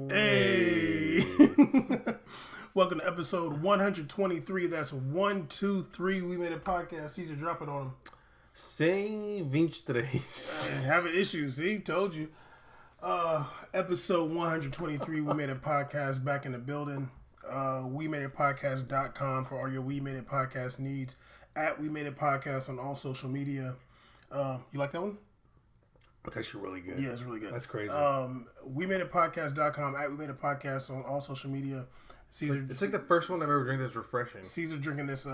Hey. Welcome to episode 123. That's 123. We made a podcast. Caesar, drop it on them. 23. Having issues. See? Told you. Episode 123. We made a podcast back in the building. WeMadeItPodcast.com for all your We Made It Podcast needs. At We Made It Podcast on all social media. You like that one? That's actually really good. Yeah, it's really good. That's crazy. WeMadeItPodcast.com. At We Made It Podcast on all social media. Caesar, it's like the first one I've ever drank that's refreshing. Caesar drinking this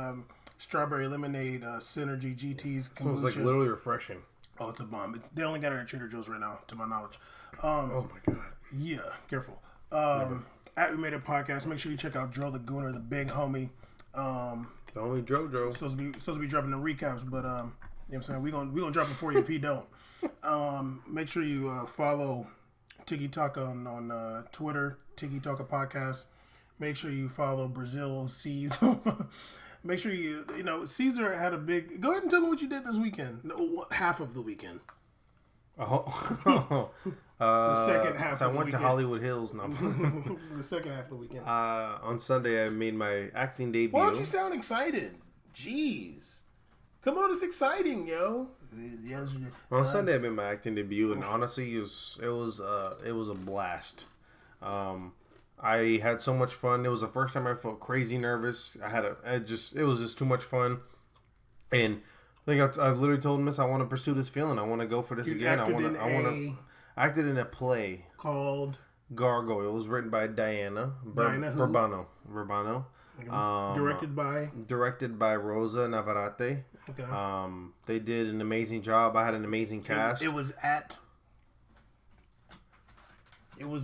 strawberry lemonade Synergy GT's kombucha. So it's like literally refreshing. Oh, it's a bomb. They only got it at Trader Joe's right now, to my knowledge. Oh my god. Yeah, careful. At We Made It Podcast. Make sure you check out Joe the Gooner, the big homie. The only JoJo. Supposed to be dropping the recaps, but you know what I'm saying? We gonna drop it for you if he don't. Make sure you follow Tiki Taka on Twitter, Tiki Taka Podcast. Make sure you follow Brazil C's. Make sure you Caesar had a big. Go ahead and tell me what you did this weekend. No, half of the weekend. Oh. The second half. So of the I went weekend. to Hollywood Hills. No. The second half of the weekend. On Sunday, I made my acting debut. Why don't you sound excited? Jeez, come on, it's exciting, yo. On Sunday, I made my acting debut, and honestly, it was a blast. I had so much fun. It was the first time I felt crazy nervous. It was just too much fun, and I think I literally told Miss, I want to pursue this feeling. I want to go for this again. I acted in a play called Gargoyle. It was written by Diana Verbano. Directed by Rosa Navarrete. Okay. They did an amazing job. I had an amazing cast. It was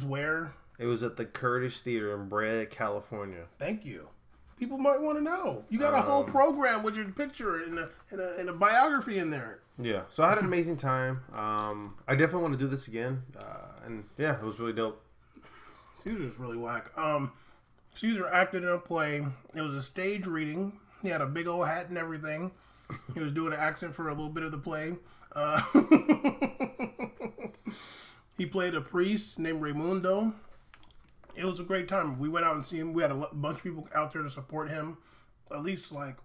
where? It was at the Curtis Theater in Brea, California. Thank you. People might want to know. You got a whole program with your picture and a biography in there. Yeah. So I had an amazing time. I definitely want to do this again. And yeah, it was really dope. Caesar's really whack. Caesar acted in a play. It was a stage reading. He had a big old hat and everything. He was doing an accent for a little bit of the play. He played a priest named Raimundo. It was a great time. We went out and seen him. We had a bunch of people out there to support him. At least like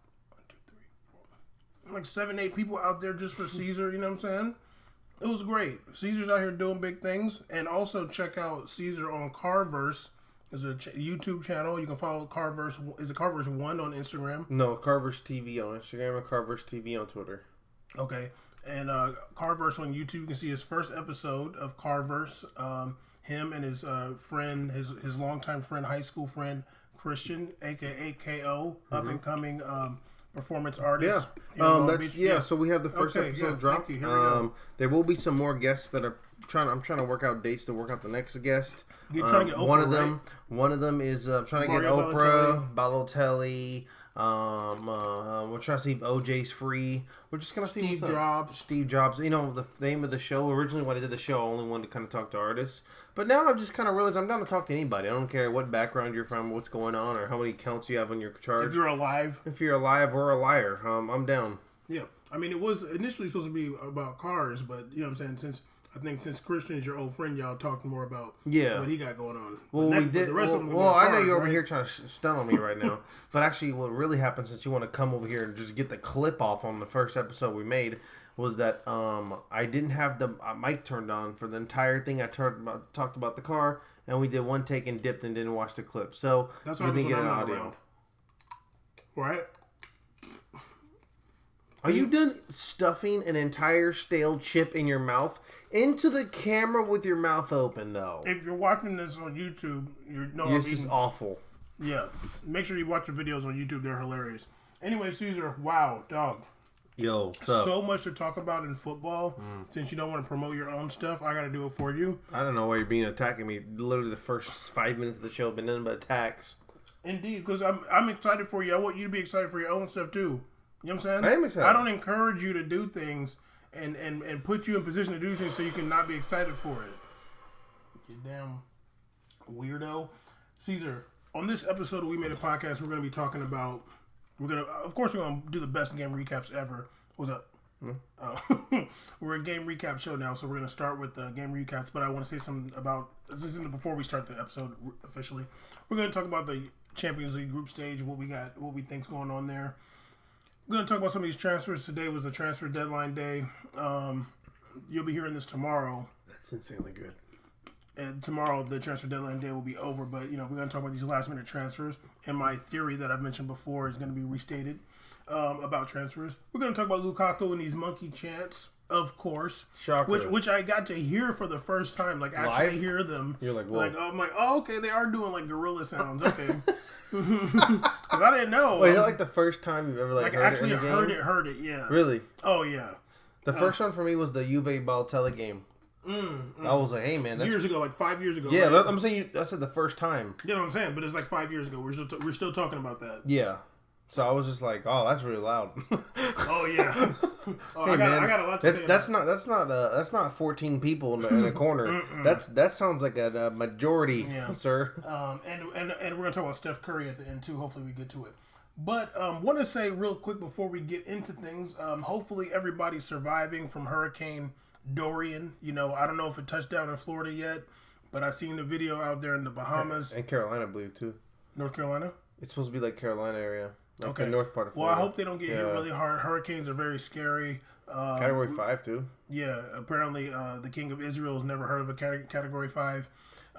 7, 8 people out there just for Caesar. You know what I'm saying? It was great. Caesar's out here doing big things. And also check out Caesar on Carverse. There's a YouTube channel. You can follow Carverse. Is it Carverse 1 on Instagram? No, Carverse TV on Instagram and Carverse TV on Twitter. Okay. And Carverse on YouTube, you can see his first episode of Carverse. Him and his friend, his longtime friend, high school friend, Christian, a.k.a. KO, up-and-coming performance artist. Yeah. So we have the first episode dropped. Here we go. There will be some more guests that are I'm trying to work out dates to work out the next guest. You're trying to get Oprah, one of them is trying to get Oprah, Balotelli. We're trying to see if OJ's free. We're just gonna see Steve Jobs. You know, the name of the show. Originally, when I did the show, I only wanted to kind of talk to artists. But now I've just kind of realized I'm down to talk to anybody. I don't care what background you're from, what's going on, or how many counts you have on your charge. If you're alive or a liar, I'm down. Yeah, I mean, it was initially supposed to be about cars, but you know what I'm saying. Since Christian is your old friend, y'all talked more about what he got going on. Well, we did. I know you're over here trying to stun on me right now, but actually, what really happened, since you want to come over here and just get the clip off on the first episode we made, was that I didn't have the mic turned on for the entire thing. I talked about the car, and we did one take and dipped and didn't watch the clip, so that's we didn't get an audio. Around. Right. Are you done stuffing an entire stale chip in your mouth into the camera with your mouth open, though? If you're watching this on YouTube, this is awful. Yeah. Make sure you watch the videos on YouTube. They're hilarious. Anyway, Caesar, wow, dog. Yo, what's up? So much to talk about in football. Since you don't want to promote your own stuff, I got to do it for you. I don't know why you're attacking me. Literally the first 5 minutes of the show have been nothing but attacks. Indeed, because I'm excited for you. I want you to be excited for your own stuff, too. You know what I'm saying? I am excited. I don't encourage you to do things and put you in position to do things so you can not be excited for it. You damn weirdo. Caesar, on this episode of We Made a Podcast, we're going to be talking about... Of course, we're going to do the best game recaps ever. What's up? We're a game recap show now, so we're going to start with game recaps. But I want to say something about this isn't before we start the episode officially. We're going to talk about the Champions League group stage, what we got, what we think's going on there. We're going to talk about some of these transfers. Today was the transfer deadline day. You'll be hearing this tomorrow. That's insanely good. And tomorrow the transfer deadline day will be over. But we're going to talk about these last minute transfers. And my theory that I've mentioned before is going to be restated. About transfers. We're going to talk about Lukaku and these monkey chants, of course. Shocker. Which I got to hear for the first time. Like, actually Live? hear them. You're like, whoa. Like, I'm like, oh, okay, they are doing, like, gorilla sounds. Okay. Because I didn't know. Wait, is that like the first time you've ever, like heard actually it in a game? heard it, yeah. Really? Oh, yeah. The first one for me was the Juve Balotelli game. I was like, hey, man. That's... Years ago, like 5 years ago. Yeah, right? I'm saying I said the first time. You know what I'm saying? But it's like 5 years ago. We're still talking about that. Yeah. So I was just like, oh, that's really loud. Oh yeah. Oh, hey, I got a lot to say. That's not 14 people in a corner. That sounds like a majority, sir. And we're gonna talk about Steph Curry at the end too. Hopefully we get to it. But want to say real quick before we get into things. Hopefully everybody's surviving from Hurricane Dorian. I don't know if it touched down in Florida yet, but I seen the video out there in the Bahamas and Carolina, I believe too. North Carolina. It's supposed to be like Carolina area. Like okay. The north part of Florida. Well, I hope they don't get hit really hard. Hurricanes are very scary. Category 5, too. Yeah, apparently the King of Israel has never heard of a Category 5.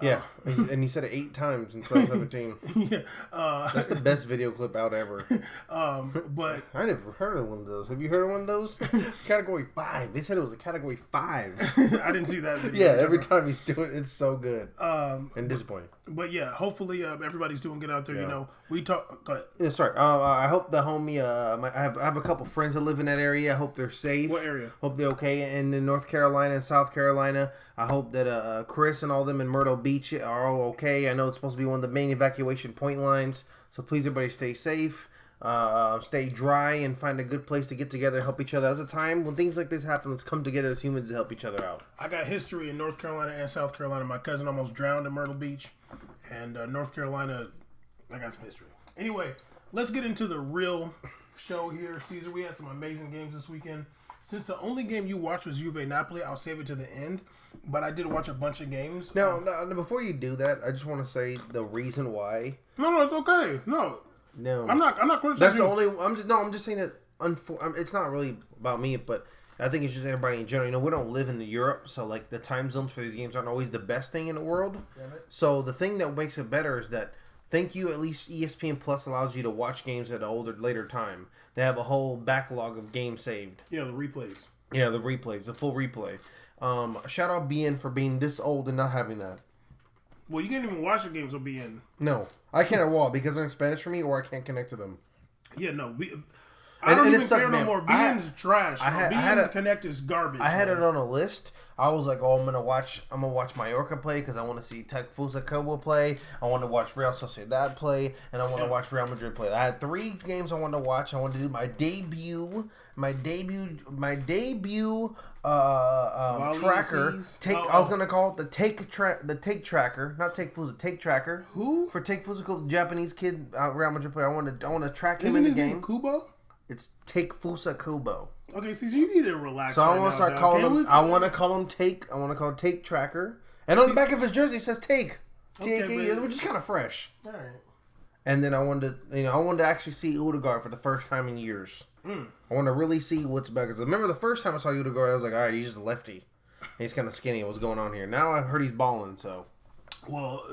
Yeah, and he said it 8 times in 2017. Yeah, that's the best video clip out ever. But I never heard of one of those. Have you heard of one of those? Category 5. They said it was a Category 5. I didn't see that video. Yeah, every time he's doing it, it's so good. And disappointing. But yeah, hopefully everybody's doing good out there. Yeah. We talk. Go ahead. Yeah, sorry. I hope the homie. I have a couple friends that live in that area. I hope they're safe. What area? Hope they're okay. And in North Carolina and South Carolina, I hope that Chris and all them in Myrtle Beach are all okay. I know it's supposed to be one of the main evacuation point lines. So please, everybody, stay safe. Stay dry and find a good place to get together and help each other. There's a time when things like this happen. Let's come together as humans to help each other out. I got history in North Carolina and South Carolina. My cousin almost drowned in Myrtle Beach. And North Carolina, I got some history. Anyway, let's get into the real show here. Caesar, we had some amazing games this weekend. Since the only game you watched was Juve Napoli, I'll save it to the end. But I did watch a bunch of games. Now, before you do that, I just want to say the reason why. No, it's okay. No, I'm not criticizing. That's the only. I'm just saying that. It's not really about me, but I think it's just everybody in general. We don't live in Europe, so like the time zones for these games aren't always the best thing in the world. So the thing that makes it better is that thank you. At least ESPN Plus allows you to watch games at an later time. They have a whole backlog of games saved. Yeah, the replays. Yeah, the replays, the full replay. Shout out BN for being this old and not having that. Well, you can't even watch the games with BN. No, I can't at all because they're in Spanish for me, or I can't connect to them. Yeah, no. I don't even care no more. BN's trash. I had Connect is garbage. I had it on a list. I was like, oh, I'm gonna watch Mallorca play because I want to see Tec Kobo play. I want to watch Real Sociedad play, and I want to watch Real Madrid play. I had 3 games I wanted to watch. I wanted to do my debut tracker. I was gonna call it the take tracker, not Take Fusa, take tracker. Who? For Take Fusa, Japanese kid, Real Madrid player. I want to track him Isn't in the his game. Name Kubo? It's Take Fusa Kubo. Okay, see, you need to relax. So I want to start calling him. I want to call him Take. I want to call him Take Tracker. And on the back of his jersey it says Take. T-A-K, which is kind of fresh. All right. And then I wanted to actually see Odegaard for the first time in years. I want to really see what's back. Because I remember the first time I saw Odegaard, I was like, all right, he's just a lefty. And he's kind of skinny. What's going on here? Now I've heard he's balling. So. Well,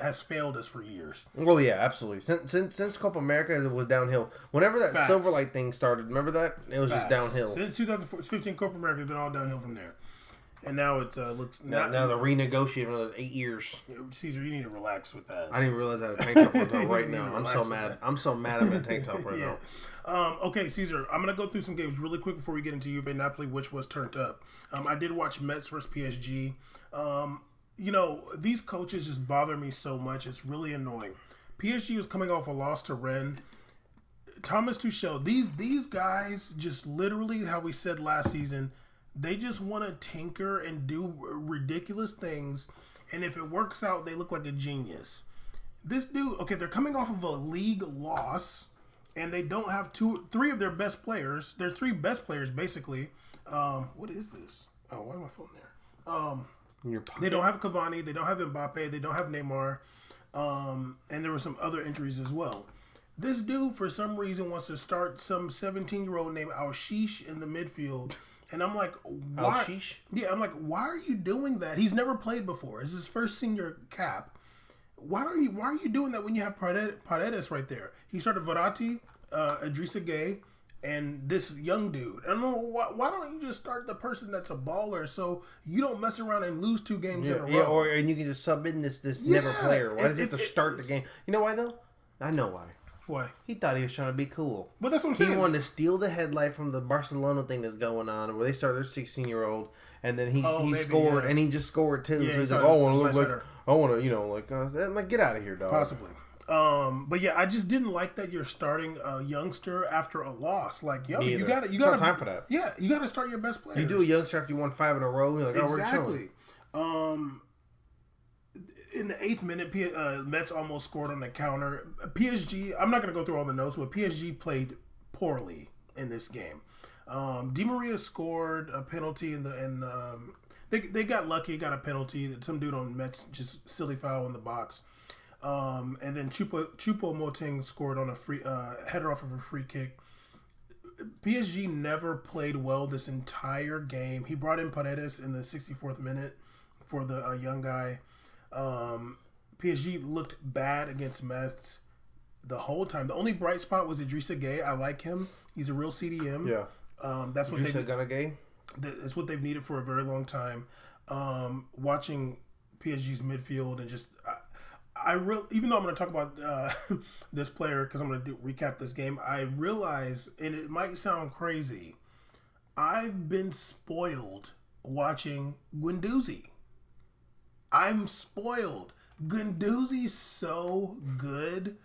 has failed us for years. Oh yeah, absolutely. Since Copa America, it was downhill. Whenever that Silverlight thing started, remember that? It was just downhill. Since 2015 Copa America, it's been all downhill from there. And now it looks now they're renegotiating another 8 years. Caesar, you need to relax with that. I didn't realize I had a tank top until right now. I'm so mad. I'm so mad I'm in a tank top right now. Okay, Caesar, I'm going to go through some games really quick before we get into Juve Napoli, which was turned up. I did watch Metz versus PSG. These coaches just bother me so much. It's really annoying. PSG was coming off a loss to Rennes. Thomas Tuchel, these guys just literally, how we said last season, they just want to tinker and do ridiculous things. And if it works out, they look like a genius. This dude, okay, they're coming off of a league loss. and they don't have three of their best players. Their three best players, basically. What is this? Oh, why is my phone there? They don't have Cavani. They don't have Mbappe. They don't have Neymar. And there were some other injuries as well. This dude, for some reason, wants to start some 17-year-old named Al-Shish in the midfield. And I'm like, why? Al-Shish? Yeah, I'm like, why are you doing that? He's never played before. It's his first senior cap. Why are you doing that when you have Paredes right there? He started Verratti, Idrissa Gueye, and this young dude. I don't know, why don't you just start the person that's a baller so you don't mess around and lose 2 games in a row? And you can just sub in this never player. Why does he have to start the game? You know why, though? I know why. Why? He thought he was trying to be cool. But that's what I'm saying. He wanted to steal the headlight from the Barcelona thing that's going on, where they start their 16-year-old, and then he scored, and he just scored too. Yeah, so he's like, I want to look like, I want to, I'm like, get out of here, dog. Possibly. But yeah, I just didn't like that you're starting a youngster after a loss. Like, yo, you got it's not time for that. Yeah, you got to start your best players. You do a youngster after you won 5 in a row. You're like, oh, exactly. we're chilling. In the 8th minute, Metz almost scored on the counter. PSG, I'm not going to go through all the notes, but PSG played poorly in this game. Di Maria scored a penalty they got lucky, got a penalty that some dude on Metz just silly foul in the box. And then Choupo-Moting scored on a free header off of a free kick. PSG never played well this entire game. He brought in Paredes in the 64th minute for the young guy. PSG looked bad against Metz the whole time. The only bright spot was Idrissa Gueye. I like him. He's a real CDM. Yeah. That's what Gueye? That's what they've needed for a very long time. Watching PSG's midfield and just even though I'm going to talk about this player because I'm going to recap this game, I realize, and it might sound crazy, I've been spoiled watching Guendouzi. I'm spoiled. Guendouzi's so good.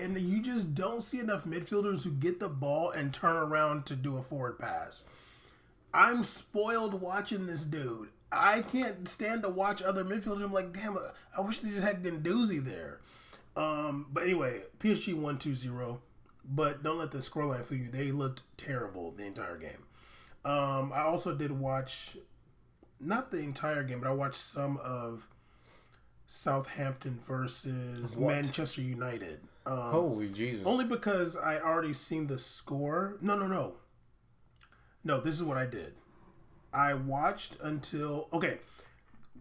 And you just don't see enough midfielders who get the ball and turn around to do a forward pass. I'm spoiled watching this dude. I can't stand to watch other midfielders. I'm like, damn, I wish they just had Guendouzi there. But anyway, PSG won 2-0. But don't let the scoreline fool you. They looked terrible the entire game. I also did watch... not the entire game, but I watched some of Southampton versus Manchester United. Holy Jesus. Only because I already seen the score. No, this is what I did. I watched until... okay.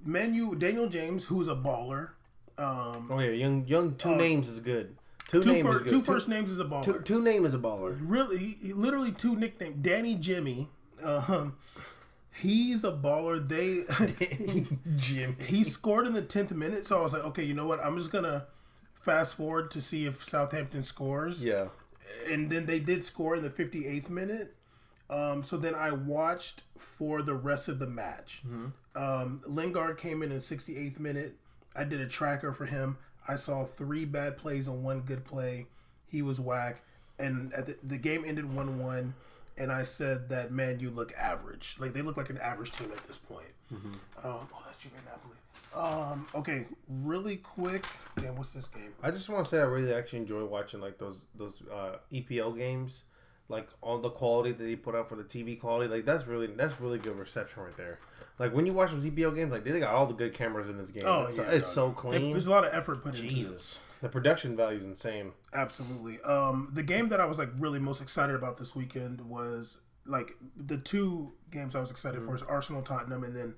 Daniel James, who's a baller. Young two names is good. Two first names is a baller. Two name is a baller. Really, he literally 2 nicknames. Danny Jimmy. He's a baller. He scored in the 10th minute, so I was like, okay, you know what? I'm just gonna fast forward to see if Southampton scores. Yeah. And then they did score in the 58th minute. So then I watched for the rest of the match. Mm-hmm. Lingard came in the 68th minute. I did a tracker for him. I saw 3 bad plays and 1 good play. He was whack. And the game ended 1-1. And I said that, man, you look average. Like, they look like an average team at this point. Mm-hmm. That's Juve Napoli. Okay, really quick. Damn, what's this game? I just want to say I really actually enjoy watching, like, those EPL games. Like, all the quality that they put out for the TV quality. Like, that's really good reception right there. Like, when you watch those EPL games, like, they got all the good cameras in this game. It's so clean. There's a lot of effort put into it. Jesus. The production value is insane. Absolutely. The game that I was like really most excited about this weekend was like the 2 games I was excited for is Arsenal Tottenham and then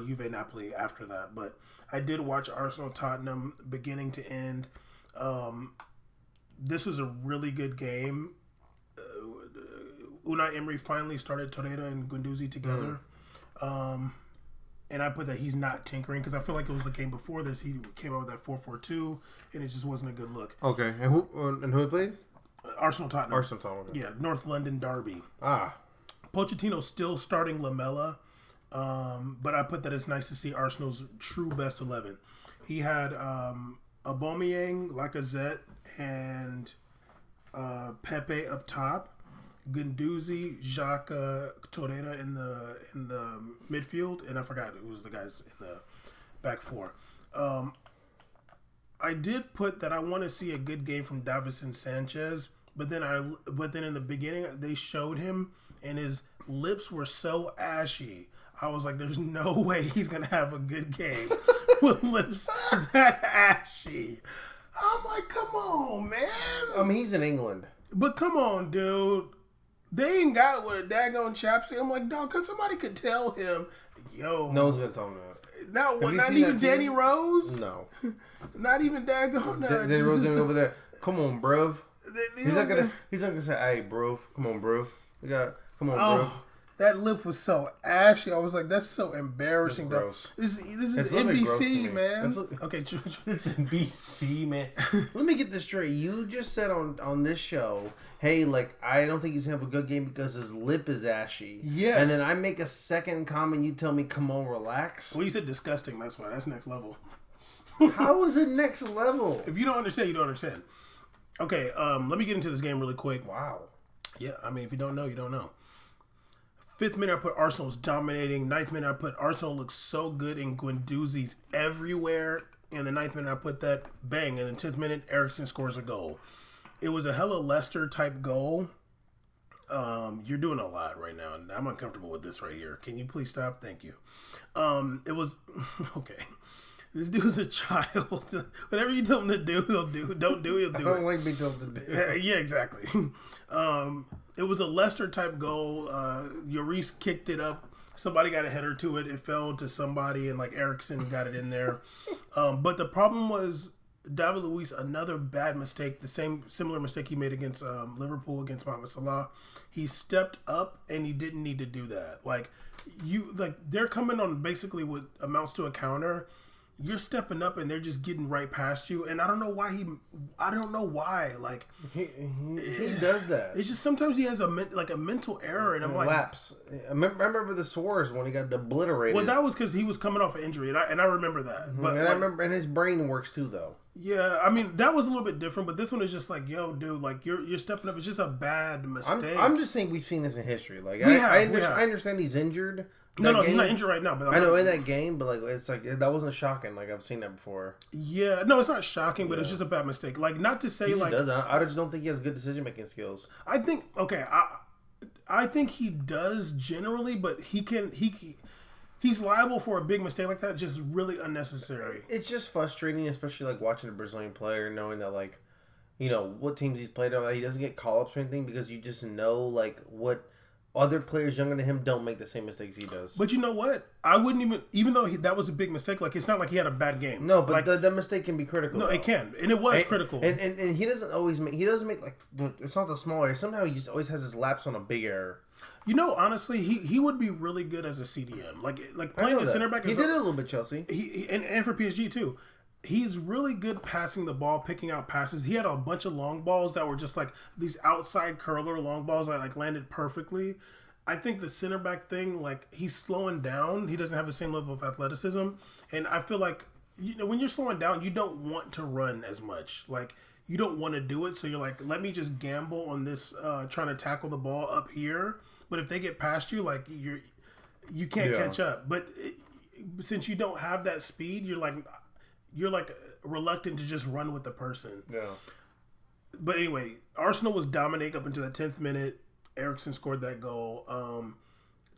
Juve Napoli after that. But I did watch Arsenal Tottenham beginning to end. This was a really good game. Unai Emery finally started Torreira and Guendouzi together. And I put that he's not tinkering because I feel like it was the game before this. He came out with that 4-4-2, and it just wasn't a good look. Okay, and who played? Arsenal Tottenham. Okay. Yeah, North London derby. Ah, Pochettino's still starting Lamela, but I put that it's nice to see Arsenal's true best 11. He had Aubameyang, Lacazette, and Pepe up top. Guendouzi, Xhaka, Torreira in the midfield, and I forgot who was the guys in the back 4. I did put that I want to see a good game from Davison Sanchez, but then in the beginning they showed him and his lips were so ashy. I was like, "There's no way he's gonna have a good game with lips that ashy." I'm like, "Come on, man." I mean, he's in England, but come on, dude. They ain't got what a daggone chapstick. I'm like, dog, cause somebody could tell him, "Yo." No one's gonna tell him that. Not even Danny Rose. No. Not even daggone. Danny Rose is over there. Come on, bruv. He's not gonna say, "Hey, bro, come on, bro. Come on, bro." That lip was so ashy. I was like, "That's so embarrassing." That's gross. This is NBC, man. Okay, it's NBC, man. Let me get this straight. You just said on this show, "Hey, like I don't think he's gonna have a good game because his lip is ashy." Yes. And then I make a second comment. You tell me, "Come on, relax." Well, you said disgusting. That's why. That's next level. How is it next level? If you don't understand, you don't understand. Okay, let me get into this game really quick. Wow. Yeah, I mean, if you don't know, you don't know. 5th minute, I put Arsenal's dominating. 9th minute, I put Arsenal looks so good and Guendouzi's everywhere. And the 9th minute, I put that bang. And then 10th minute, Eriksen scores a goal. It was a hella Leicester type goal. You're doing a lot right now, and I'm uncomfortable with this right here. Can you please stop? Thank you. It was okay. This dude's a child. Whatever you tell him to do, he'll do. Don't do, he'll do it. I don't like being told to do. Yeah, exactly. It was a Leicester type goal. Lloris kicked it up. Somebody got a header to it. It fell to somebody, and like Eriksen got it in there. But the problem was David Luiz, another bad mistake. Similar mistake he made against Liverpool against Mohamed Salah. He stepped up, and he didn't need to do that. They're coming on basically what amounts to a counter. You're stepping up and they're just getting right past you, and I don't know why I don't know why. Like he does that. It's just sometimes he has a mental error, and I'm like lapse. I remember the Suarez when he got obliterated. Well, that was because he was coming off an injury, and I remember that. Mm-hmm. But I remember, and his brain works too, though. Yeah, I mean that was a little bit different, but this one is just like, yo, dude, like you're stepping up. It's just a bad mistake. I'm just saying we've seen this in history. Like I understand he's injured. No, he's not injured right now. But I know in that game, but like it's like that wasn't shocking. Like I've seen that before. Yeah, no, it's not shocking, but it's just a bad mistake. Like not to say he does. I just don't think he has good decision making skills. I think I think he does generally, but he's liable for a big mistake like that. Just really unnecessary. It's just frustrating, especially like watching a Brazilian player, knowing that like, you know what teams he's played on, that he doesn't get call ups or anything because you just know like what. Other players younger than him don't make the same mistakes he does. But you know what? I wouldn't even though that was a big mistake. Like it's not like he had a bad game. No, but like, the mistake can be critical. No, it can, and it was critical. And he doesn't always make. He doesn't make like it's not the small error. Somehow he just always has his lapse on a big error. You know, honestly, he would be really good as a CDM. Like playing the center back. He did it a little bit, Chelsea. And for PSG too. He's really good passing the ball, picking out passes. He had a bunch of long balls that were just like these outside curler long balls that like landed perfectly. I think the center back thing, like he's slowing down. He doesn't have the same level of athleticism, and I feel like when you're slowing down, you don't want to run as much. Like you don't want to do it, so you're like, let me just gamble on this, trying to tackle the ball up here. But if they get past you, like you can't catch up. But since you don't have that speed, you're like reluctant to just run with the person. Yeah. But anyway, Arsenal was dominating up until the 10th minute. Eriksen scored that goal.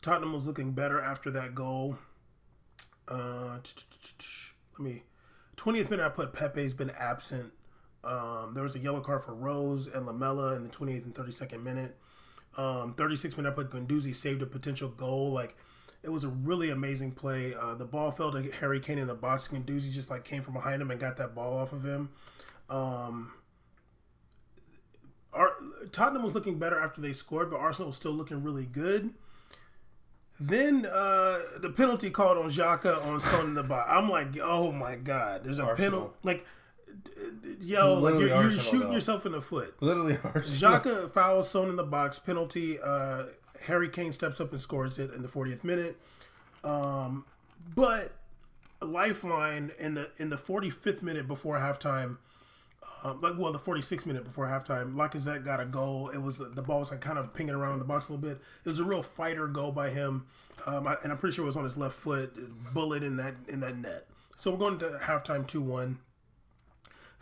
Tottenham was looking better after that goal. 20th minute, I put Pepe's been absent. There was a yellow card for Rose and Lamela in the 28th and 32nd minute. 36th minute, I put Guendouzi saved a potential goal. Like it was a really amazing play. The ball fell to Harry Kane in the box. Guendouzi just like came from behind him and got that ball off of him. Tottenham was looking better after they scored, but Arsenal was still looking really good. Then the penalty called on Xhaka on Son in the box. I'm like, oh my god, there's a penalty. Like, yo, like you're shooting yourself in the foot. Literally, Arsenal. Xhaka fouls Son in the box. Penalty. Harry Kane steps up and scores it in the 40th minute. But a lifeline in the 45th minute before halftime. The 46th minute before halftime, Lacazette got a goal. It was the ball was like kind of pinging around in the box a little bit. It was a real fighter goal by him, and I'm pretty sure it was on his left foot. Bullet in that net. So we're going to halftime 2-1.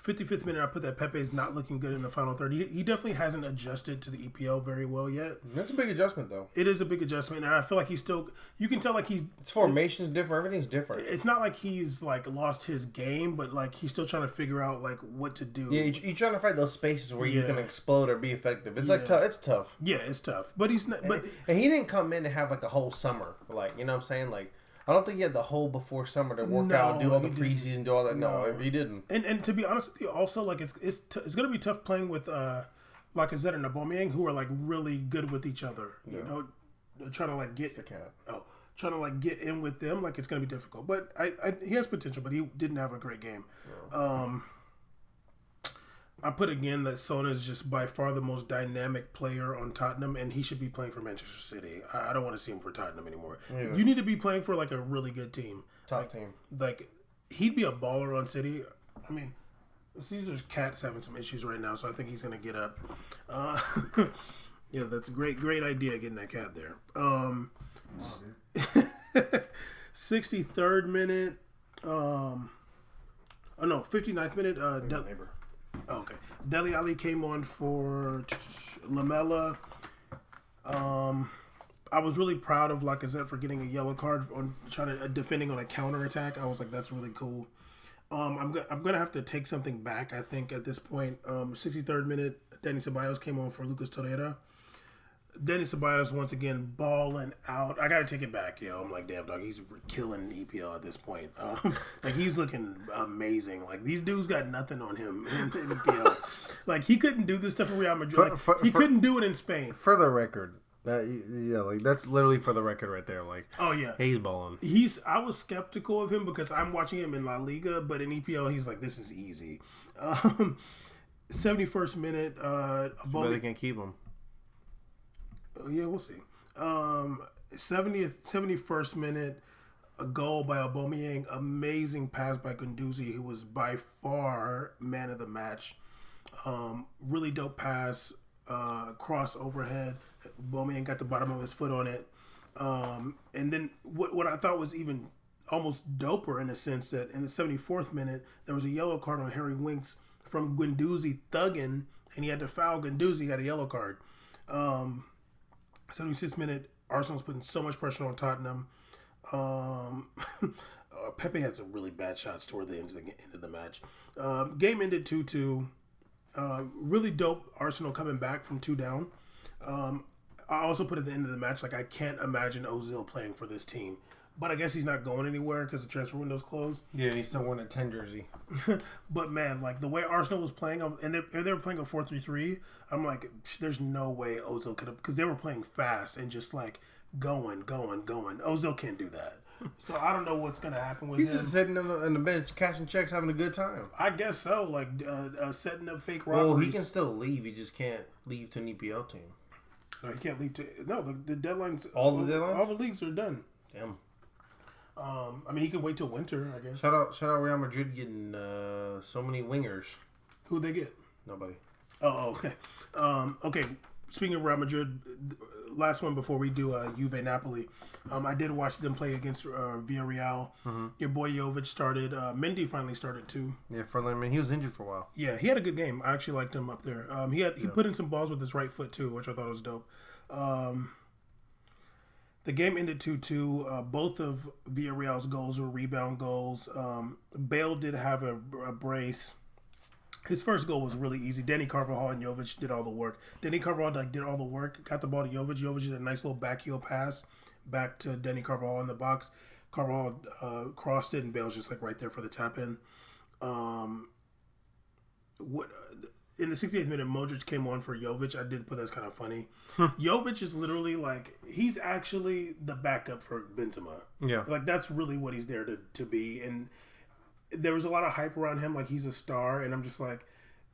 55th minute, I put that Pepe is not looking good in the final third. He definitely hasn't adjusted to the EPL very well yet. That's a big adjustment, though. It is a big adjustment, and I feel like he's still. You can tell like he's. His formation's different. Everything's different. It's not like he's like lost his game, but like he's still trying to figure out like what to do. Yeah, you're trying to find those spaces where you can explode or be effective. It's like tough. It's tough. Yeah, it's tough. But he's not. And he didn't come in and have like a whole summer. Like, you know what I'm saying? Like, I don't think he had the whole before summer to work out, do all the preseason, do all that. No, he didn't. And to be honest with you, also like it's going to be tough playing with Lacazette and Aubameyang, who are like really good with each other. You know, trying to like get trying to like get in with them. Like it's going to be difficult. But he has potential, but he didn't have a great game. Yeah. I put again that Son is just by far the most dynamic player on Tottenham, and he should be playing for Manchester City. I don't want to see him for Tottenham anymore. Yeah. You need to be playing for like a really good team. Top team. Like, he'd be a baller on City. I mean, Caesar's cat's having some issues right now, so I think he's going to get up. Yeah, that's a great idea getting that cat there. 63rd minute. 59th minute. Okay. Dele Alli came on for Lamela. I was really proud of Lacazette for getting a yellow card on defending on a counterattack. I was like, that's really cool. I'm gonna have to take something back. I think at this point, 63rd minute, Dani Ceballos came on for Lucas Torreira. Dani Ceballos once again balling out. I gotta take it back, yo. I'm like, damn dog, he's killing EPL at this point. Like he's looking amazing. Like these dudes got nothing on him in EPL. Like he couldn't do this stuff in Real Madrid. Like, he couldn't do it in Spain. For the record, like that's literally for the record right there. Like, oh yeah, he's balling. I was skeptical of him because I'm watching him in La Liga, but in EPL he's like, this is easy. 71st minute. But they can't keep him. Yeah, we'll see. 71st minute, a goal by Aubameyang. Amazing pass by Guendouzi, who was by far man of the match. Really dope pass, cross overhead. Aubameyang got the bottom of his foot on it. And then what I thought was even almost doper in a sense that in the 74th minute, there was a yellow card on Harry Winks from Guendouzi thugging, and he had to foul Guendouzi. He got a yellow card. 76th minute, Arsenal's putting so much pressure on Tottenham. Pepe had some really bad shots toward the end of the match. Game ended 2-2. Really dope Arsenal coming back from 2 down. I also put at the end of the match, like I can't imagine Ozil playing for this team. But I guess he's not going anywhere because the transfer window's closed. Yeah, and he's still wearing a 10 jersey. But man, like the way Arsenal was playing, and they were playing a 4-3-3. I'm like, there's no way Ozil could have, because they were playing fast and just like going. Ozil can't do that. So I don't know what's gonna happen with him. He's just sitting on the bench, cashing checks, having a good time. I guess so. Like setting up fake robberies. Well, he can still leave. He just can't leave to an EPL team. No, he can't leave to. No, the deadlines. All the deadlines. All the leagues are done. Damn. I mean, he could wait till winter, I guess. Shout out Real Madrid getting so many wingers. Who'd they get? Nobody. Oh, okay. Okay, speaking of Real Madrid, last one before we do Juve Napoli. I did watch them play against Villarreal. Mm-hmm. Your boy Jovic started. Mendy finally started too. Yeah, he was injured for a while. Yeah, he had a good game. I actually liked him up there. He put in some balls with his right foot too, which I thought was dope. The game ended 2-2. Both of Villarreal's goals were rebound goals. Bale did have a brace. His first goal was really easy. Dani Carvajal and Jovic did all the work. Dani Carvajal did all the work, got the ball to Jovic. Jovic did a nice little backheel pass back to Dani Carvajal in the box. Carvajal crossed it, and Bale's just like right there for the tap in. In the 68th minute, Modric came on for Jovic. I did put that's kind of funny. Jovic is literally like, he's actually the backup for Benzema. Yeah. Like, that's really what he's there to be. And there was a lot of hype around him, like he's a star. And I'm just like,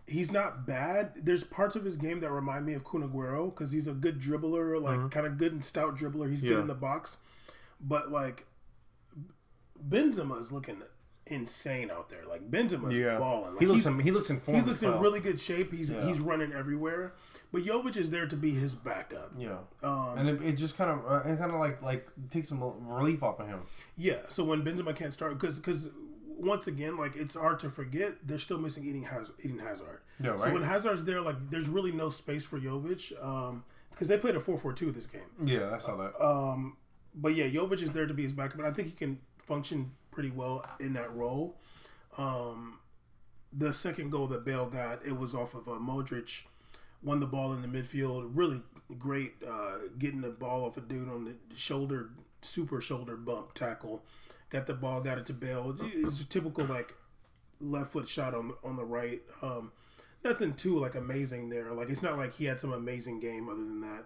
he's not bad. There's parts of his game that remind me of Kun Aguero because he's a good dribbler, like kind of good and stout dribbler. He's good in the box. But, like, Benzema is looking insane out there. Like Benzema's balling. Like, he looks in form. He looks in really good shape. He's running everywhere. But Jovic is there to be his backup. Yeah. And it just kind of like takes some relief off of him. Yeah. So when Benzema can't start, because once again, like, it's hard to forget they're still missing Eden Hazard. Yeah, right. So when Hazard's there, like, there's really no space for Jovic because they played a 4-4-2 this game. Yeah, I saw that. But yeah, Jovic is there to be his backup, and I think he can function pretty well in that role. The second goal that Bale got, it was off of Modric, won the ball in the midfield. Really great getting the ball off a dude on the super shoulder bump tackle. Got the ball, got it to Bale. It's a typical like left foot shot on the right. Nothing too like amazing there. Like it's not like he had some amazing game other than that.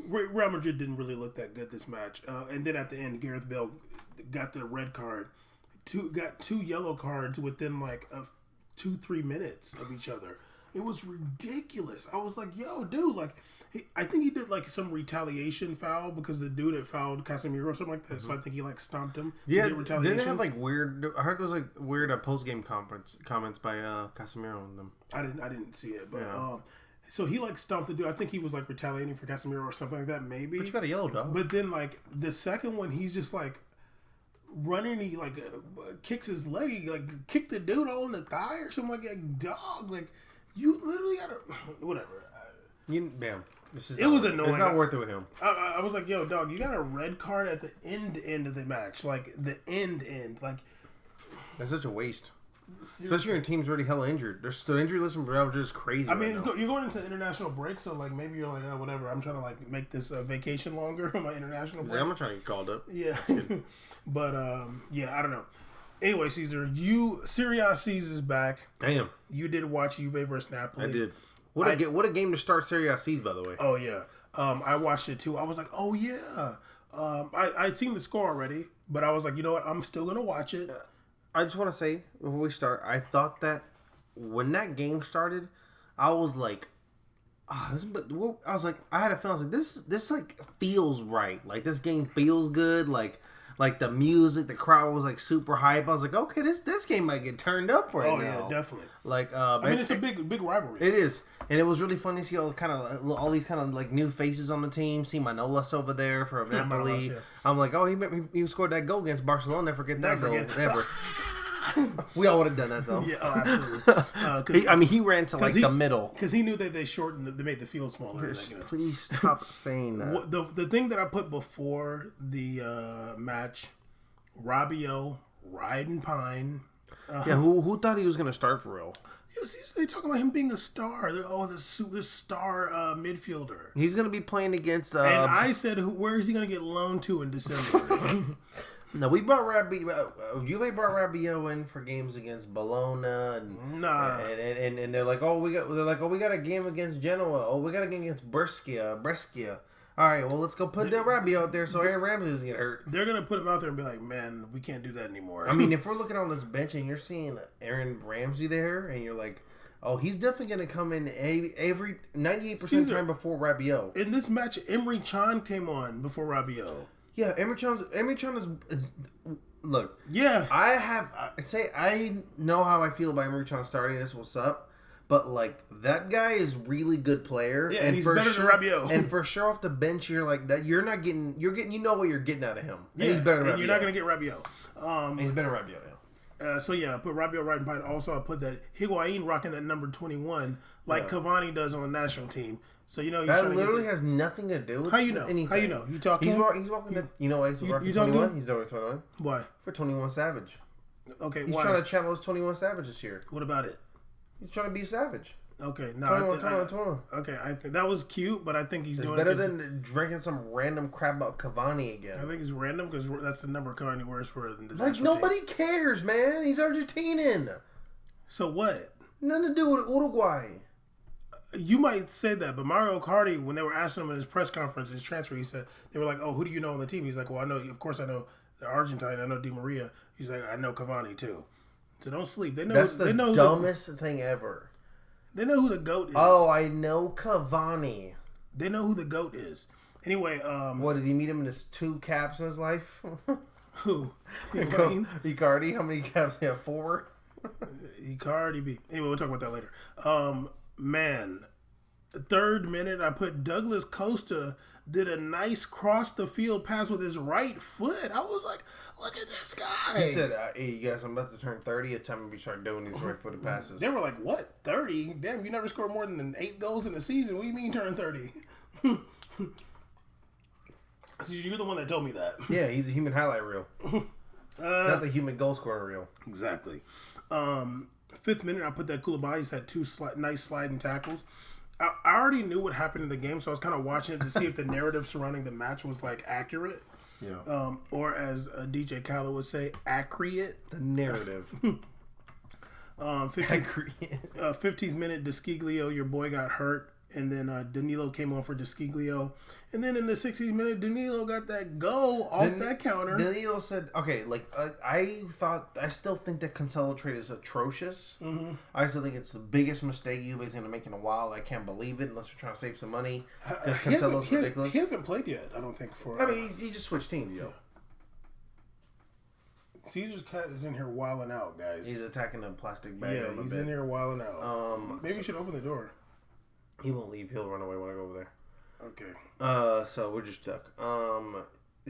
Real Madrid didn't really look that good this match. And then at the end, Gareth Bale got the red card. Got two yellow cards within like 2-3 minutes of each other. It was ridiculous. I was like, yo, dude, like, I think he did like some retaliation foul because the dude had fouled Casemiro or something like that. Mm-hmm. So I think he like stomped him. Yeah, didn't they have like weird? I heard there was like weird post game comments by Casemiro on them. I didn't see it, but so he like stomped the dude. I think he was like retaliating for Casemiro or something like that, maybe. But you got a yellow dog. But then like the second one, he's just like running. He like kicks his leg. He like kicked the dude all in the thigh or something like that. Dog, like you literally gotta whatever. Bam. It was annoying. It's not worth it with him. I was like, yo, dog, you got a red card at the end of the match. Like, the end. Like, that's such a waste. Seriously. Especially when your team's already hella injured. The injury list from Real Madrid is crazy. I mean, you're going into international break, so, like, maybe you're like, oh, whatever. I'm trying to, like, make this vacation longer on my international break. I'm not trying to get called up. Yeah. But, yeah, I don't know. Anyway, Caesar, Serie A season is back. Damn. You did watch Juve versus Napoli. I did. What a game to start Serie A season, by the way. Oh, yeah. I watched it, too. I was like, oh, yeah. I'd seen the score already, but I was like, you know what? I'm still going to watch it. I just want to say, before we start, I thought that when that game started, I was like, I was like, I had a feeling, I was like, this like, feels right. Like, this game feels good. Like the music, the crowd was like super hype. I was like, okay, this game might get turned up right now. Oh yeah, definitely. Like, I mean, it's a big rivalry. It is, and it was really fun to see all these kind of like new faces on the team. See Manolas over there from Napoli. Yeah. I'm like, oh, he scored that goal against Barcelona. Never forget that goal. Never. We all would have done that though. Yeah, oh, absolutely. He ran to like the middle because he knew that they shortened, they made the field smaller. Please stop saying that. The thing that I put before the match, Rabiot, riding pine. Who thought he was going to start for real? They talk about him being a star. This star midfielder. He's going to be playing against. And I said, where is he going to get loaned to in December? No, we brought Juve brought Rabiot in for games against Bologna and they're like, we got a game against Genoa. Oh, we got a game against Brescia. All right, well, let's go put that Rabiot out there so Aaron Ramsey doesn't get hurt. They're gonna put him out there and be like, man, we can't do that anymore. I mean, if we're looking on this bench and you're seeing Aaron Ramsey there, and you're like, oh, he's definitely gonna come in every 98% of the time before Rabiot. In this match, Emre Can came on before Rabiot. Yeah, Emre Can is look. Yeah, I know how I feel about Emre Can starting this. What's up? But like that guy is really good player. Yeah, and he's better than Rabiot. And for sure off the bench, you're like that. You're getting. You know what you're getting out of him. And he's better than Rabiot. You're not gonna get Rabiot. And he's better than Rabiot. Yeah. So yeah, I put Rabiot right behind. Also, I put that Higuain rocking that number 21 like Cavani does on the national team. So you know that literally has nothing to do with anything. How you know? You talk to him? He's walking. You know why he's rocking 21? He's over 21. Why? For 21 Savage. Okay. He's trying to channel his 21 Savage this year. What about it? He's trying to be Savage. Okay, no. 21. Okay, I think that was cute, but I think he's doing better than drinking some random crap about Cavani again. I think it's random because that's the number Cavani wears for the like nobody cares, man. He's Argentinian. So what? Nothing to do with Uruguay. You might say that, but Mario Cardi, when they were asking him in his press conference, his transfer, he said they were like, "Oh, who do you know on the team?" He's like, "Well, of course, I know the Argentine. I know Di Maria." He's like, "I know Cavani too." So don't sleep. They know that's the dumbest thing ever. They know who the GOAT is. Oh, I know Cavani. They know who the GOAT is. Anyway, what did he meet him in his 2 caps in his life? Who? Icardi. How many caps? Yeah, 4. Icardi. Anyway, we'll talk about that later. Man, the 3rd minute, I put Douglas Costa, did a nice cross the field pass with his right foot. I was like, look at this guy. He said, hey, you guys, I'm about to turn 30. It's time we start doing these right-footed passes. They were like, what, 30? Damn, you never scored more than 8 goals in a season. What do you mean turning 30? You're the one that told me that. Yeah, he's a human highlight reel. Not the human goal scoring reel. Exactly. 5th minute, I put that Koulibaly. He's had 2 nice sliding tackles. I already knew what happened in the game, so I was kind of watching it to see if the narrative surrounding the match was like accurate. Yeah. Or as DJ Khaled would say, accurate. The narrative. 15th minute, Desciglio, your boy got hurt. And then Danilo came on for Desciglio. And then in the 60th minute, Danilo got that goal off that counter. Danilo said, okay, I still think that Cancelo trade is atrocious. Mm-hmm. I still think it's the biggest mistake Juve's going to make in a while. I can't believe it unless you're trying to save some money. Because Cancelo's ridiculous. He hasn't played yet, I don't think. I mean, he just switched teams, yo. Caesar's cat is in here wilding out, guys. He's attacking a plastic bag. Yeah, he's in here wilding out. Maybe you should open the door. He won't leave. He'll run away when I go over there. Okay. So we're just stuck.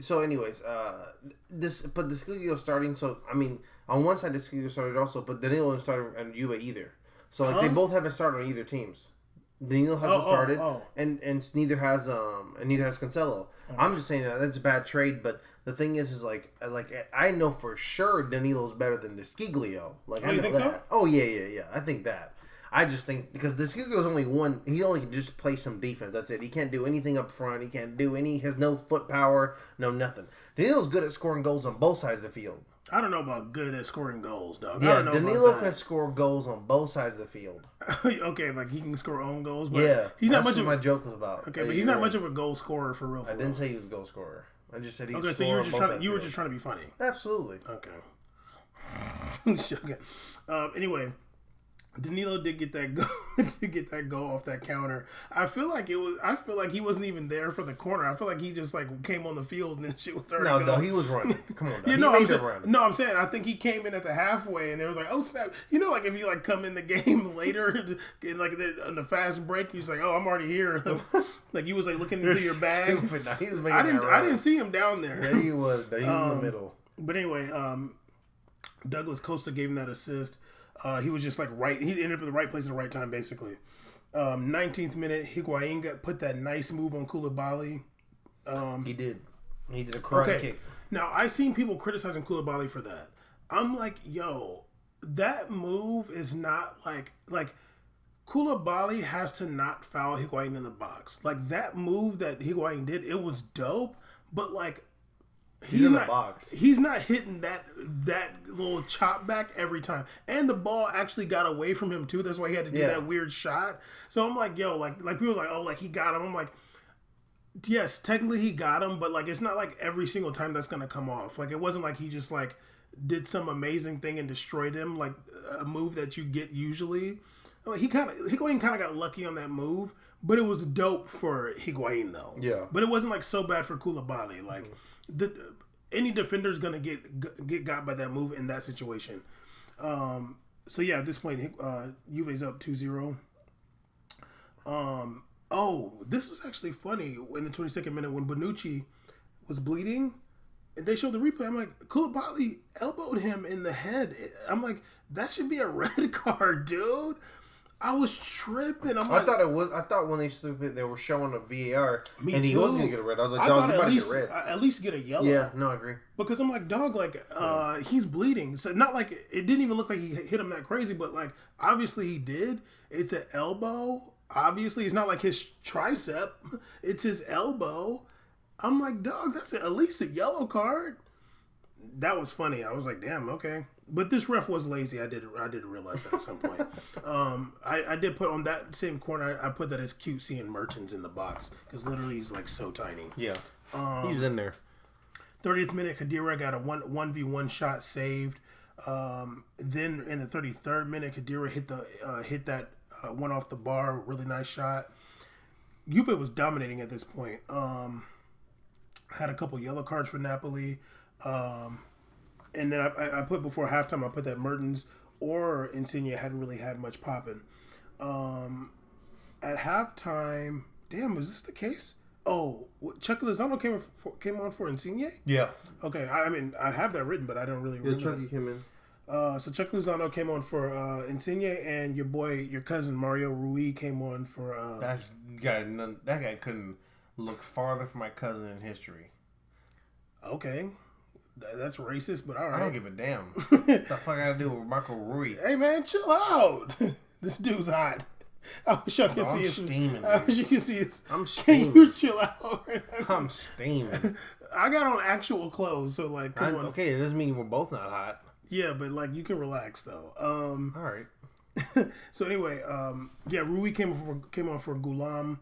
So anyways, but Desciglio starting. So I mean, on one side Desciglio started also, but Danilo didn't start on Juve either. So they both haven't started on either teams. Danilo hasn't started, and neither has Cancelo. I'm just saying that's a bad trade. But the thing is like I know for sure Danilo's better than Desciglio. Like, I know think that. so? Oh yeah. I think that. I just think because Desciglio's only one, he only can just play some defense. That's it. He can't do anything up front. He can't do any. He has no foot power. No nothing. Danilo's good at scoring goals on both sides of the field. I don't know about good at scoring goals, dog. Yeah, Danilo can score goals on both sides of the field. Okay, like he can score own goals, but yeah, he's not much what of my joke was about. Okay, but he's not much of a goal scorer for real. I didn't say he was a goal scorer. I just said he. Okay, so you were just trying to be funny. Absolutely. Okay. Anyway. Danilo did get that goal off that counter. I feel like he wasn't even there for the corner. I feel like he just like came on the field and then shit was starting. No, he was running. Come on, I'm saying I think he came in at the halfway and they was like, oh snap. You know, like if you like come in the game later and like on the fast break, he's like, oh, I'm already here. Like he was like looking into your bag. Now, he was I didn't see him down there. Yeah, he was. He was in the middle. But anyway, Douglas Costa gave him that assist. He was just like right. He ended up in the right place at the right time, basically. 19th minute, Higuain put that nice move on Koulibaly. He did a karate kick. Now, I seen people criticizing Koulibaly for that. I'm like, yo, that move is not like Koulibaly has to not foul Higuain in the box. Like that move that Higuain did, it was dope, but like. He's in the box. He's not hitting that little chop back every time. And the ball actually got away from him too. That's why he had to do that weird shot. So I'm like, yo, like people are like, oh, like he got him. I'm like, yes, technically he got him, but like it's not like every single time that's gonna come off. Like it wasn't like he just like did some amazing thing and destroyed him, like a move that you get usually. Higuain kind of got lucky on that move, but it was dope for Higuain though. Yeah. But it wasn't like so bad for Koulibaly. Like any defender's gonna get got by that move in that situation. So yeah, at this point, Juve's up 2-0. This was actually funny in the 22nd minute when Bonucci was bleeding, and they showed the replay. I'm like, Koulibaly elbowed him in the head. I'm like, that should be a red card, dude. I was tripping. I thought when they were showing a VAR and he wasn't gonna get a red. I was like, dog, you about to get red. At least get a yellow. Yeah, no, I agree. Because I'm like, dog, like he's bleeding. So not like it didn't even look like he hit him that crazy, but like obviously he did. It's an elbow. Obviously, it's not like his tricep. It's his elbow. I'm like, dog, that's at least a yellow card. That was funny. I was like, damn, okay. But this ref was lazy. I did realize that at some point. I did put on that same corner. I put that as cute seeing Mertens in the box because literally he's like so tiny. Yeah, he's in there. 30th minute, Khedira got a 1v1 shot saved. Then in the 33rd minute, Khedira hit that one off the bar, really nice shot. Juve was dominating at this point. Had a couple yellow cards for Napoli. And then I put before halftime, I put that Mertens or Insigne hadn't really had much popping. At halftime, damn, was this the case? Oh, Chucky Lozano came on for Insigne? Yeah. Okay, I mean, I have that written, but I don't really remember. Chucky came in. So Chucky Lozano came on for Insigne, and your cousin Mario Rui came on for. That guy couldn't look farther from my cousin in history. Okay, that's racist, but all right. I don't give a damn. What the fuck I gotta do with Marco Rui? Hey man, chill out. This dude's hot. I wish I could see his. Steaming. I wish you could see his. I'm steaming. Can you chill out? I'm steaming. I got on actual clothes, so like, come on. Okay, it doesn't mean we're both not hot. Yeah, but like, you can relax though. All right. So anyway, Rui came on for Gulam.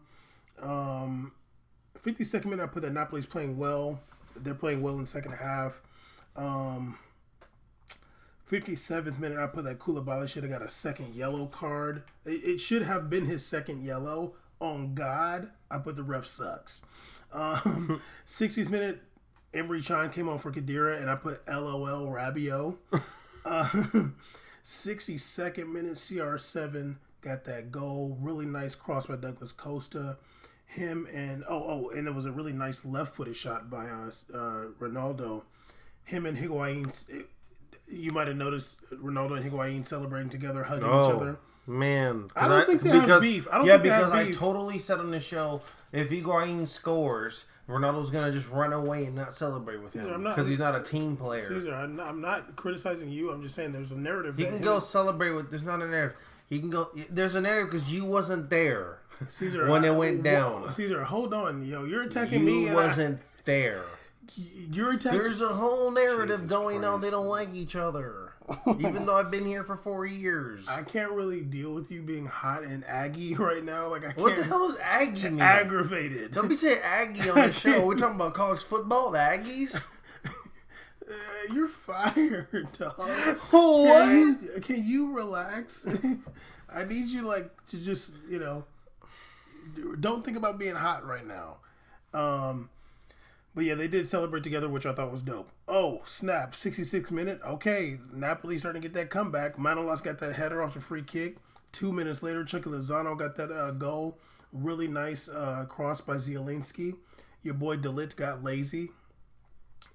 52nd minute, I put that Napoli's playing well. They're playing well in the second half. 57th minute, I put that Koulibaly should have got a second yellow card. It should have been his second yellow. On God, I put the ref sucks. 60th minute, Emre Can came on for Khedira, and I put LOL Rabiot. 62nd minute, CR7 got that goal. Really nice cross by Douglas Costa. Him and and it was a really nice left-footed shot by Ronaldo. Him and Higuain. You might have noticed Ronaldo and Higuain celebrating together, hugging each other. Man, I don't think they have beef. I totally said on the show, if Higuain scores, Ronaldo's gonna just run away and not celebrate with him because he's not a team player. Caesar, I'm not criticizing you. I'm just saying there's a narrative. He can go celebrate with. There's not a narrative. He can go. There's a narrative because you wasn't there when it went down. Caesar, hold on, you're attacking me. You wasn't there. You're attacking. There's a whole narrative going on. They don't like each other, even though I've been here for 4 years. I can't really deal with you being hot and Aggie right now. Like I can't. What the hell is Aggie mean? Aggravated. Don't be saying Aggie on the show. We're talking about college football. The Aggies. You're fired, dog. What? Can you relax? I need you to just don't think about being hot right now. But yeah, they did celebrate together, which I thought was dope. Oh, snap. 66th minute. Okay, Napoli starting to get that comeback. Manolas got that header off the free kick. 2 minutes later, Chucky Lozano got that goal. Really nice cross by Zielinski. Your boy De Ligt got lazy.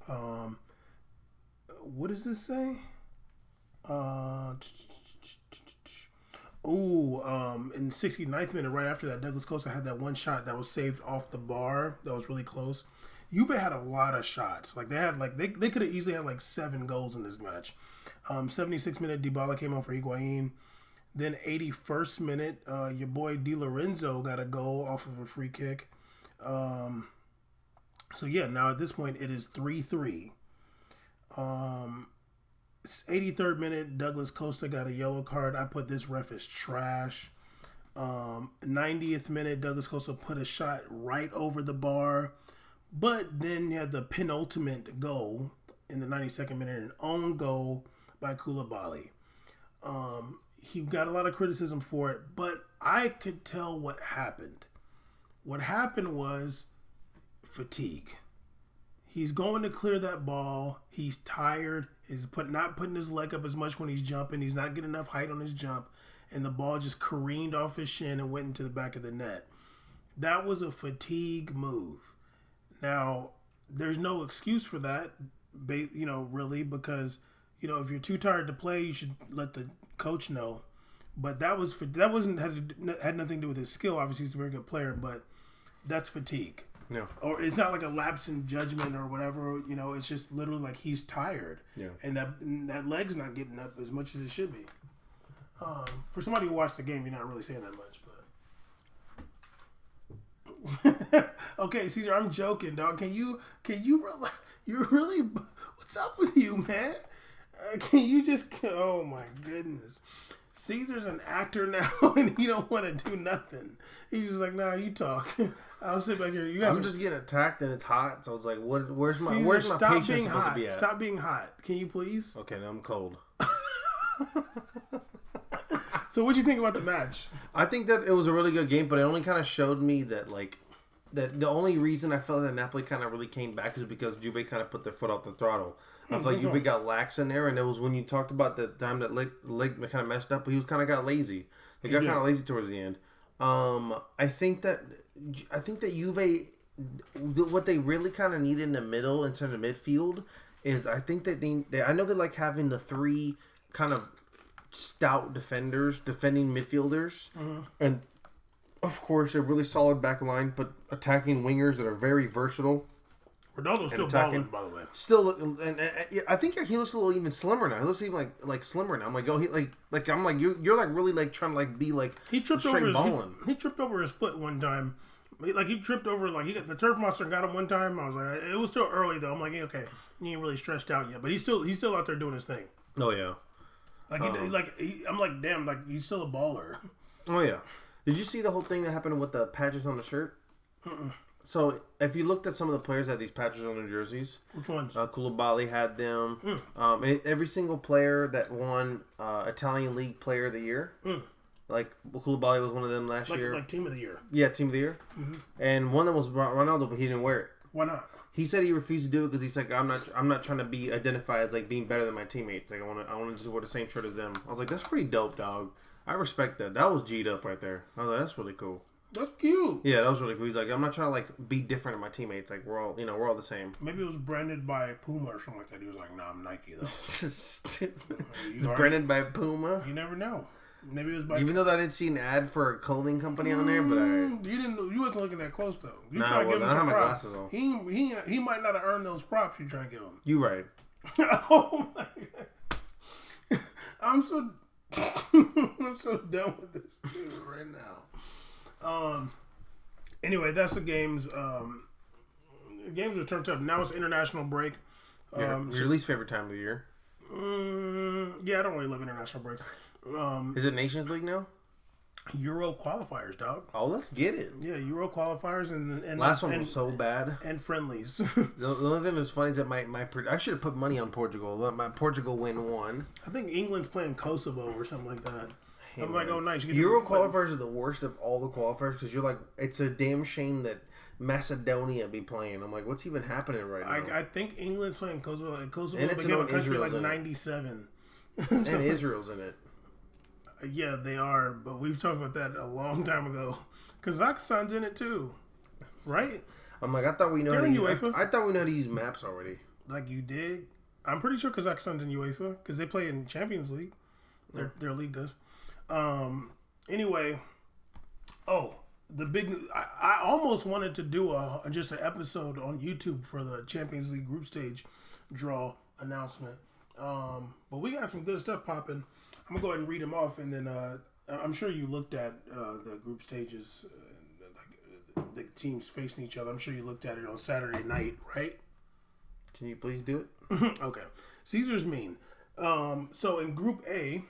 What does this say? In the 69th minute, right after that, Douglas Costa had that one shot that was saved off the bar. That was really close. Juve had a lot of shots. Like they could have easily had 7 goals in this match. 76th minute, Dybala came on for Higuain. Then 81st minute, your boy Di Lorenzo got a goal off of a free kick. So yeah, now at this point it is 3-3. 83rd minute, Douglas Costa got a yellow card. I put this ref as trash. 90th minute, Douglas Costa put a shot right over the bar. But then you had the penultimate goal in the 92nd minute, an own goal by Koulibaly. He got a lot of criticism for it, but I could tell what happened. What happened was fatigue. He's going to clear that ball. He's tired. He's not putting his leg up as much when he's jumping. He's not getting enough height on his jump. And the ball just careened off his shin and went into the back of the net. That was a fatigue move. Now, there's no excuse for that, really, because, if you're too tired to play, you should let the coach know. But had nothing to do with his skill. Obviously, he's a very good player, but that's fatigue. Yeah. Or it's not like a lapse in judgment or whatever. It's just literally like he's tired. Yeah. And that leg's not getting up as much as it should be. For somebody who watched the game, you're not really saying that much, but. Okay, Caesar, I'm joking, dog. Can you relax? You're really, what's up with you, man? Can you just, oh my goodness. Caesar's an actor now and he don't want to do nothing. He's just like, nah, you talk. I'll sit back here. I'm just getting attacked and it's hot, so it's like, where's my patience supposed to be at? Stop being hot. Can you please? Okay, now I'm cold. So what do you think about the match? I think that it was a really good game, but it only kind of showed me that that the only reason I felt that Napoli kind of really came back is because Juve kind of put their foot off the throttle. I feel like Juve got lax in there, and it was when you talked about the time that Leg kind of messed up, but he was kind of got lazy. They got kind of lazy towards the end. I think that Juve what they really kind of need in the middle instead of midfield is I think that I know they like having the three kind of stout defending midfielders, and of course a really solid back line, but attacking wingers that are very versatile. Ronaldo's still balling, by the way. Still, and I think he looks a little even slimmer now. He looks even like slimmer now. I'm like, I'm like you're like really like trying to like be like he tripped over he tripped over his foot one time. Like he tripped over he got the turf monster got him one time. I was like, it was still early though. I'm like, okay, he ain't really stretched out yet, but he's still out there doing his thing. Oh yeah, I'm like, damn, like he's still a baller. Oh yeah. Did you see the whole thing that happened with the patches on the shirt? So, if you looked at some of the players that had these patches on their jerseys, which ones? Koulibaly had them. Every single player that won Italian League Player of the Year, like Koulibaly was one of them last year. Like Team of the Year. Yeah, Team of the Year. Mm-hmm. And one that was Ronaldo, but he didn't wear it. Why not? He said he refused to do it because he's like, I'm not trying to be identified as like being better than my teammates. Like I want to just wear the same shirt as them. I was like, that's pretty dope, dog. I respect that. That was G'd up right there. I was like, that's really cool. That's cute. Yeah, that was really cool. He's like, I'm not trying to like be different than my teammates. Like we're all the same. Maybe it was branded by Puma or something like that. He was like, nah, I'm Nike though. It's branded by Puma. You never know. Maybe it was by. Even though I didn't see an ad for a clothing company on there, but you wasn't looking that close though. You nah, trying to give him I have my props. glasses on. He might not have earned those props you trying to give him. You right. Oh my god. I'm so done with this dude right now. Anyway, that's the games. The games are turned up. Now it's international break. Your least favorite time of the year? Yeah, I don't really love international breaks. Is it Nations League now? Euro qualifiers, dog. Oh, let's get it. Yeah, Euro qualifiers and last one was so bad. And friendlies. The only thing that's funny is that I should have put money on Portugal. But my Portugal win won. I think England's playing Kosovo or something like that. Hey, I'm like, oh nice. Euro qualifiers are the worst of all the qualifiers because you're like, it's a damn shame that Macedonia be playing. I'm like, what's even happening right now? I think England's playing Kosovo. Like Kosovo and became a country like 97. And Israel's in it. Yeah, they are, but we've talked about that a long time ago. Kazakhstan's in it too, right? I'm like, I thought we know. I thought we know how to use maps already. Like you did. I'm pretty sure Kazakhstan's in UEFA because they play in Champions League. Their league does. Anyway, the big. I almost wanted to do just an episode on YouTube for the Champions League group stage draw announcement. But we got some good stuff popping. I'm gonna go ahead and read them off, and then I'm sure you looked at the group stages, like the teams facing each other. I'm sure you looked at it on Saturday night, right? Can you please do it? Okay. Caesar's mean. So in Group A,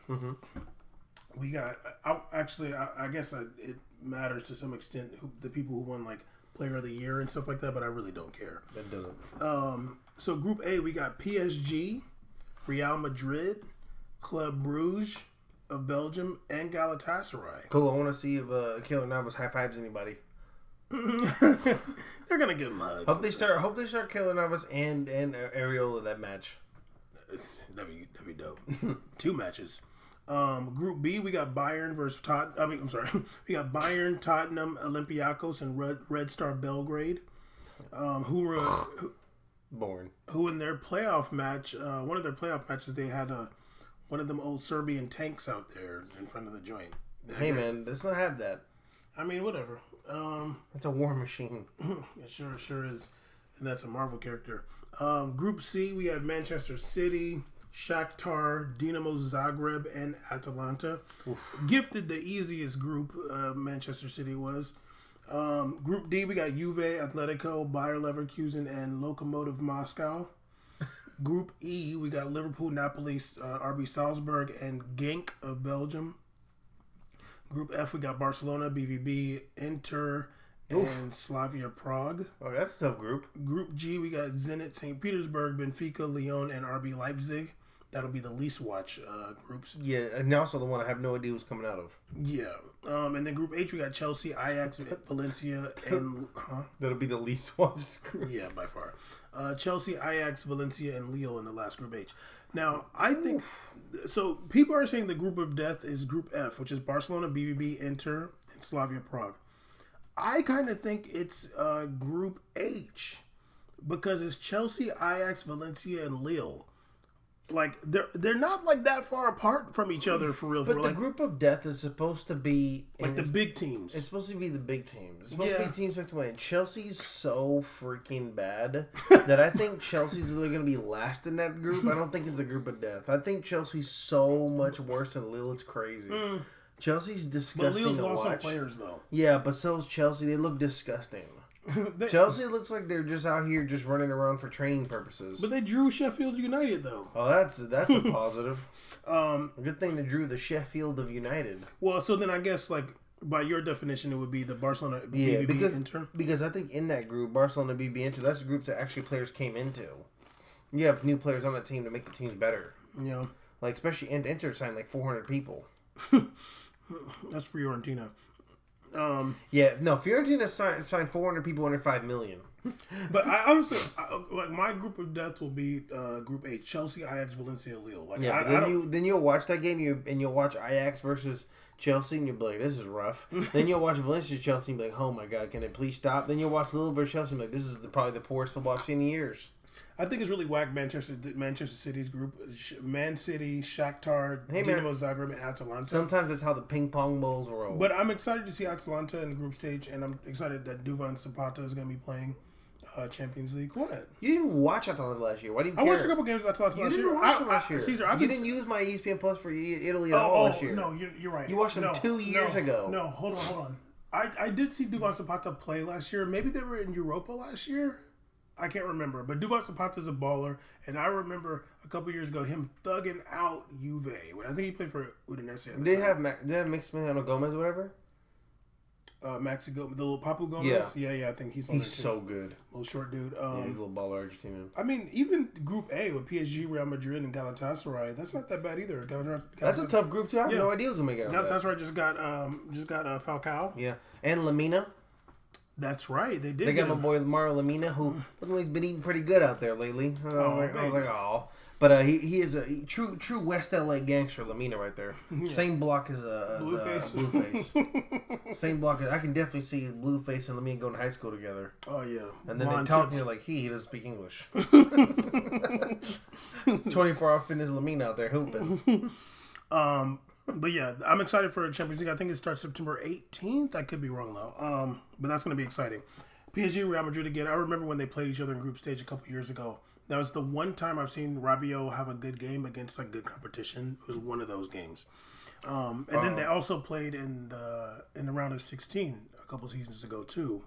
we got. I guess it matters to some extent the people who won like Player of the Year and stuff like that, but I really don't care. That doesn't. So Group A, we got PSG, Real Madrid, Club Brugge of Belgium, and Galatasaray. Cool. I want to see if Keylor Navas high fives anybody. They're gonna give him hugs. Hope they start Keylor Navas and Areola that match. That'd be dope. 2 matches. Group B, we got Bayern versus Tottenham. We got Bayern, Tottenham, Olympiacos, and Red Star Belgrade. Who in their playoff match? One of their playoff matches, they had one of them old Serbian tanks out there in front of the joint. Hey man, let's not have that. I mean, whatever. It's a war machine. It sure is, and that's a Marvel character. Group C, we had Manchester City, Shakhtar, Dinamo Zagreb, and Atalanta. Oof. Gifted the easiest group. Manchester City was. Group D, we got Juve, Atletico, Bayer Leverkusen, and Lokomotiv Moscow. Group E, we got Liverpool, Napoli, RB Salzburg, and Genk of Belgium. Group F, we got Barcelona, BVB, Inter, and Slavia Prague. Oh, that's a tough group. Group G, we got Zenit, St. Petersburg, Benfica, Lyon, and RB Leipzig. That'll be the least watch groups. Yeah, and also the one I have no idea who's coming out of. Yeah. And then Group H, we got Chelsea, Ajax, Valencia, and... That'll be the least watched group. Yeah, by far. Chelsea, Ajax, Valencia, and Lille in the last Group H. Now, I think... So, people are saying the group of death is Group F, which is Barcelona, BVB, Inter, and Slavia Prague. I kind of think it's Group H because it's Chelsea, Ajax, Valencia, and Lille. Like they're not like that far apart from each other for real. But the like, group of death is supposed to be like the big teams. It's supposed to be the big teams. It's supposed to be teams that can win. Chelsea's so freaking bad that I think Chelsea's really going to be last in that group. I don't think it's a group of death. I think Chelsea's so much worse than Lille. It's crazy. Chelsea's disgusting Lille's to lost watch. some players though. Yeah, but so is Chelsea. They look disgusting. Chelsea looks like they're just out here just running around for training purposes. But they drew Sheffield United though. Oh, that's a positive. Good thing they drew the Sheffield of United. Well, so then I guess like by your definition, it would be the Barcelona BVB Inter. Because I think in that group, Barcelona BVB Inter, that's the group that actually players came into. You have new players on that team to make the teams better. Yeah, like especially Inter signed like 400 people. That's Fiorentina. Fiorentina signed 400 people under 5 million. But I honestly, like my group of death will be Group H: Chelsea, Ajax, Valencia, Lille. Like, then you'll watch that game, you'll watch Ajax versus Chelsea, and you'll be like, "This is rough." Then you'll watch Valencia Chelsea, and be like, "Oh my god, can it please stop?" Then you'll watch Lille versus Chelsea, and be like, "This is probably the poorest football I've seen in years." I think it's really whack Manchester City's group. Man City, Shakhtar, Dinamo Zagreb, and Atalanta. Sometimes that's how the ping pong bowls roll. But I'm excited to see Atalanta in the group stage, and I'm excited that Duvan Zapata is going to be playing Champions League. What? You didn't even watch Atalanta last year. Why do you care? I watched a couple games of Atalanta last year. Last year. Caesar, you didn't use my ESPN Plus for Italy at all last year. No, you're right. You watched them 2 years ago. No, hold on. I did see Duvan Zapata play last year. Maybe they were in Europa last year. I can't remember, but Duvan Zapata's a baller, and I remember a couple years ago him thugging out Juve. When I think he played for Udinese. They have Maximiliano Gomez or whatever. Maxi Gomez, the little Papu Gomez. Yeah. I think he's on there too. So good. Little short dude. He's a little baller Argentinian. I mean, even Group A with PSG, Real Madrid, and Galatasaray, that's not that bad either. That's a tough group too. I have no idea who's gonna make it. Galatasaray just got Falcao. Yeah, and Lamina. That's right. They did. They got my boy Mario Lamina, who he's been eating pretty good out there lately. I was like, oh. But he is a true West LA gangster, Lamina, right there. Yeah. Same block as Blueface. Same block as I can definitely see Blueface and Lamina going to high school together. Oh yeah. And then they talk to you like he doesn't speak English. 24-hour fitness Lamina out there hooping. But yeah, I'm excited for Champions League. I think it starts September 18th. I could be wrong though. But that's going to be exciting. PSG, Real Madrid again. I remember when they played each other in group stage a couple years ago. That was the one time I've seen Rabiot have a good game against like good competition. It was one of those games. And then they also played in the round of 16 a couple seasons ago too.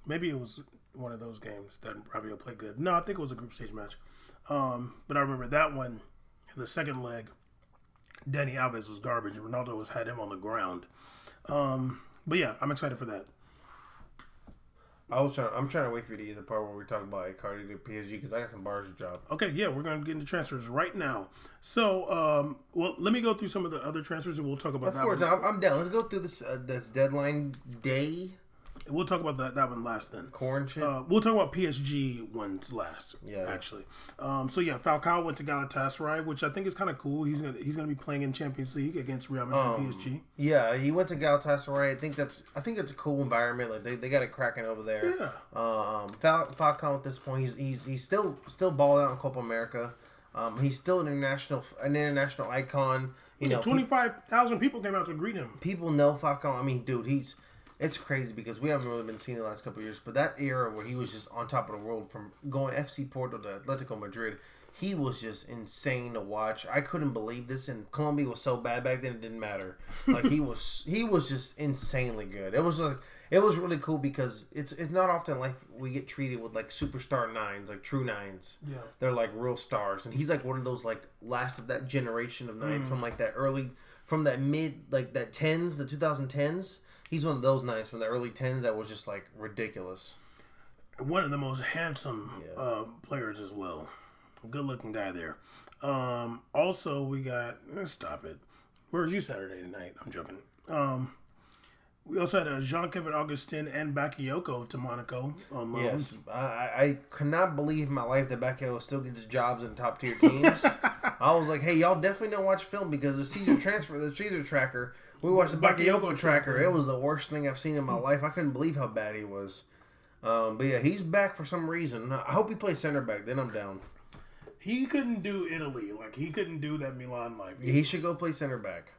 Maybe it was one of those games that Rabiot played good. No, I think it was a group stage match. But I remember that one in the second leg. Dani Alves was garbage, and Ronaldo had him on the ground. But yeah, I'm excited for that. I'm trying to wait for you to get the part where we talk about Icardi to PSG because I got some bars to drop. Okay, yeah, we're going to get into transfers right now. So, let me go through some of the other transfers and we'll talk about that. Of course, I'm down. Let's go through this. That's deadline day. We'll talk about that one last then. Corn chip. We'll talk about PSG ones last. Yeah, actually. So yeah, Falcao went to Galatasaray, which I think is kind of cool. He's gonna be playing in Champions League against Real Madrid and PSG. Yeah, he went to Galatasaray. I think it's a cool environment. Like they got it cracking over there. Yeah. Falcao at this point, he's still balling out in Copa America. He's still an international icon. You know, 25,000 people came out to greet him. People know Falcao. I mean, dude, it's crazy because we haven't really been seeing the last couple of years. But that era where he was just on top of the world from going FC Porto to Atletico Madrid, he was just insane to watch. I couldn't believe this. And Colombia was so bad back then it didn't matter. Like he was just insanely good. It was really cool because it's not often like we get treated with like superstar nines, like true nines. Yeah, they're like real stars, and he's like one of those like last of that generation of nines from like that early, from that mid like that tens, the 2010s. He's one of those nines from the early 10s that was just, like, ridiculous. One of the most handsome players as well. Good-looking guy there. Also, we got... Stop it. Where was you Saturday night? I'm joking. We also had Jean-Kevin Augustin and Bakayoko to Monaco on loans. Yes, I could not believe in my life that Bakayoko still gets jobs in top tier teams. I was like, hey, y'all definitely don't watch film because the Caesar tracker. We watched the Bakayoko tracker. It was the worst thing I've seen in my life. I couldn't believe how bad he was. But yeah, he's back for some reason. I hope he plays center back. Then I'm down. He couldn't do Italy. Like, he couldn't do that Milan life. He should go play center back.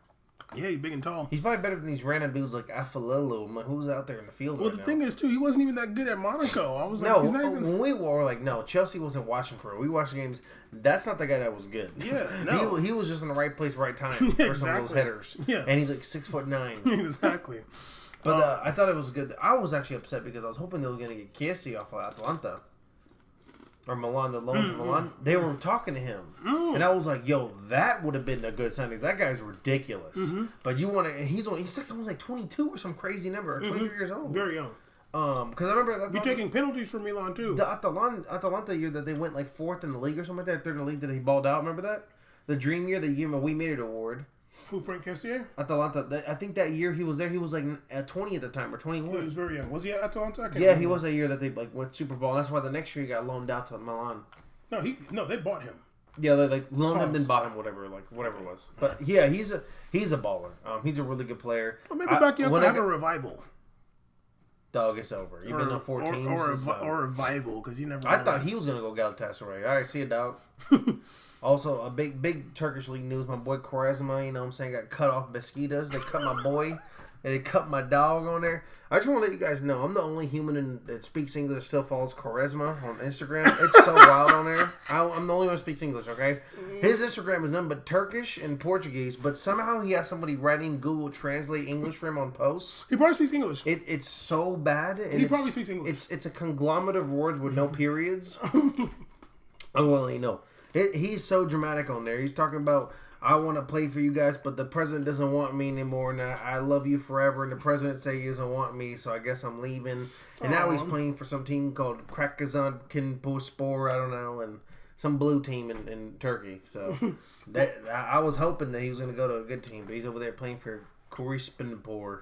Yeah, he's big and tall. He's probably better than these random dudes like Afalolo. I'm like, who's out there in the field Well, the thing is, too, he wasn't even that good at Monaco. I was like, he's not even... when we were like, no, Chelsea wasn't watching for it. We watched games. That's not the guy that was good. Yeah, no. He was just in the right place, right time for some of those headers. Yeah. And he's like 6'9". Exactly. But I thought it was good. I was actually upset because I was hoping they were going to get Chiesi off of Atalanta. Or Milan, the loan to Milan. They were talking to him. And I was like, yo, that would have been a good signing. That guy's ridiculous. But you want to... He's like only like 22 or some crazy number. Or 23 years old. Very young. Because I remember... You're taking penalties from Milan, too. The Atalanta year that they went like 4th in the league or something like that. 3rd in the league that they balled out. Remember that? The dream year, they gave him a We Made It award. Who, Frank Kessier? Atalanta. I think that year he was there. He was like at 20 at the time or 21. Yeah, he was very young. Was he at Atalanta? I can't Yeah, remember. he was that year that they like went Super Bowl. And that's why the next year he got loaned out to Milan. No, they bought him. Yeah, they like loaned him, then bought him, whatever it was. But yeah, he's a baller. He's a really good player. Well, maybe Bakayoko have a revival. Dog, it's over. You've been on 4 teams. Or a revival, because you never... I thought he was going to go Galatasaray. All right, see you, dog. Also, a big Turkish league news. My boy Quaresma, you know what I'm saying, got cut off Besiktas. They cut my boy, and they cut my dog on there. I just want to let you guys know, I'm the only human that speaks English that still follows Quaresma on Instagram. It's so wild on there. I'm the only one who speaks English, okay? His Instagram is nothing but Turkish and Portuguese, but somehow he has somebody writing Google Translate English for him on posts. He probably speaks English. It's so bad. He probably speaks English. It's a conglomerate of words with no periods. I don't really know. He's so dramatic on there. He's talking about, I want to play for you guys, but the president doesn't want me anymore, and I love you forever, and the president say he doesn't want me, so I guess I'm leaving. And now he's playing for some team called Krakazankinspor, I don't know, and some blue team in Turkey. So I was hoping that he was going to go to a good team, but he's over there playing for Korispenpor.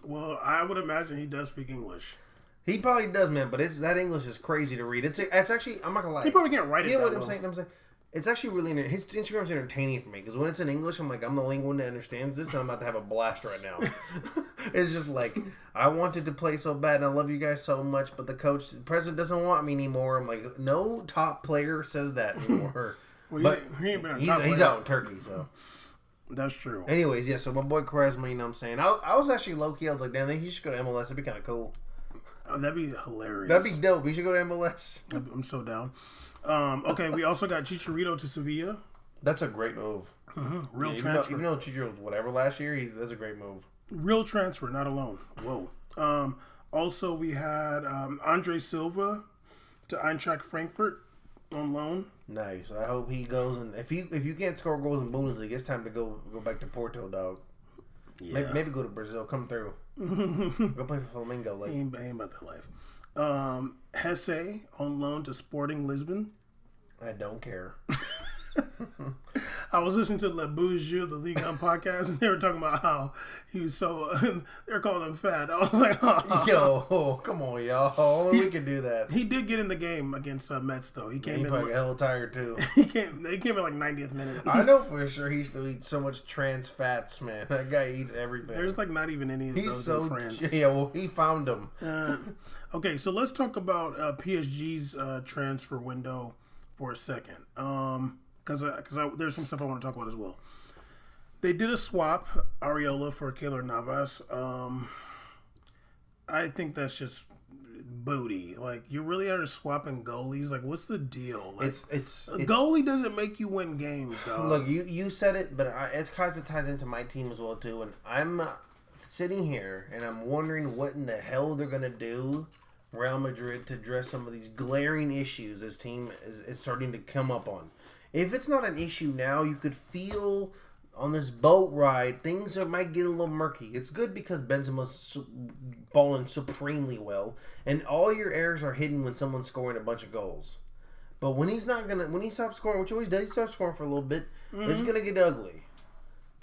Well, I would imagine he does speak English. He probably does, man, but that English is crazy to read. It's actually, I'm not going to lie. He probably can't write it. You know what I'm saying? It's actually really his Instagram's entertaining for me because when it's in English, I'm like, I'm the only one that understands this, and I'm about to have a blast right now. It's just like, I wanted to play so bad, and I love you guys so much, but the president doesn't want me anymore. I'm like, no top player says that anymore. Well, but he ain't been he's out in Turkey, so. That's true. Anyways, yeah, so my boy Quaresma, you know what I'm saying? I was actually low-key, I was like, damn, he should go to MLS. It'd be kind of cool. Oh, that'd be hilarious. That'd be dope. He should go to MLS. I'm so down. Okay, we also got Chicharito to Sevilla. That's a great move. Real transfer. Even though Chicharito was whatever last year, that's a great move. Real transfer, not a loan. Whoa. Also, we had Andre Silva to Eintracht Frankfurt on loan. Nice. I hope he goes, and if you can't score goals in Bundesliga, it's time to go back to Porto, dog. Yeah. Maybe go to Brazil. Come through. Go play for Flamengo. Like. He ain't about that life. Hesse on loan to Sporting Lisbon. I don't care. I was listening to Le Bourgeois, the Ligue 1 podcast, and they were talking about how he was so... they're calling him fat. I was like, yo, come on, y'all. Only we can do that. He did get in the game against Metz, though. He came in... probably hella tired, too. They came in like 90th minute. I know for sure he used to eat so much trans fats, man. That guy eats everything. There's like not even any of those in France. Yeah, well, he found them. Okay, so let's talk about PSG's transfer window for a second. Because there's some stuff I want to talk about as well. They did a swap, Areola for Keylor Navas. I think that's just booty. Like, you really are swapping goalies. Like, what's the deal? Like, a goalie doesn't make you win games, dog. Look, you said it, but it's because it ties into my team as well, too. And I'm sitting here, and I'm wondering what in the hell they're going to do, Real Madrid, to address some of these glaring issues this team is starting to come up on. If it's not an issue now, you could feel on this boat ride, things might get a little murky. It's good because Benzema's balling supremely well, and all your errors are hidden when someone's scoring a bunch of goals. But when he stops scoring, which he always does, he stops scoring for a little bit, it's going to get ugly.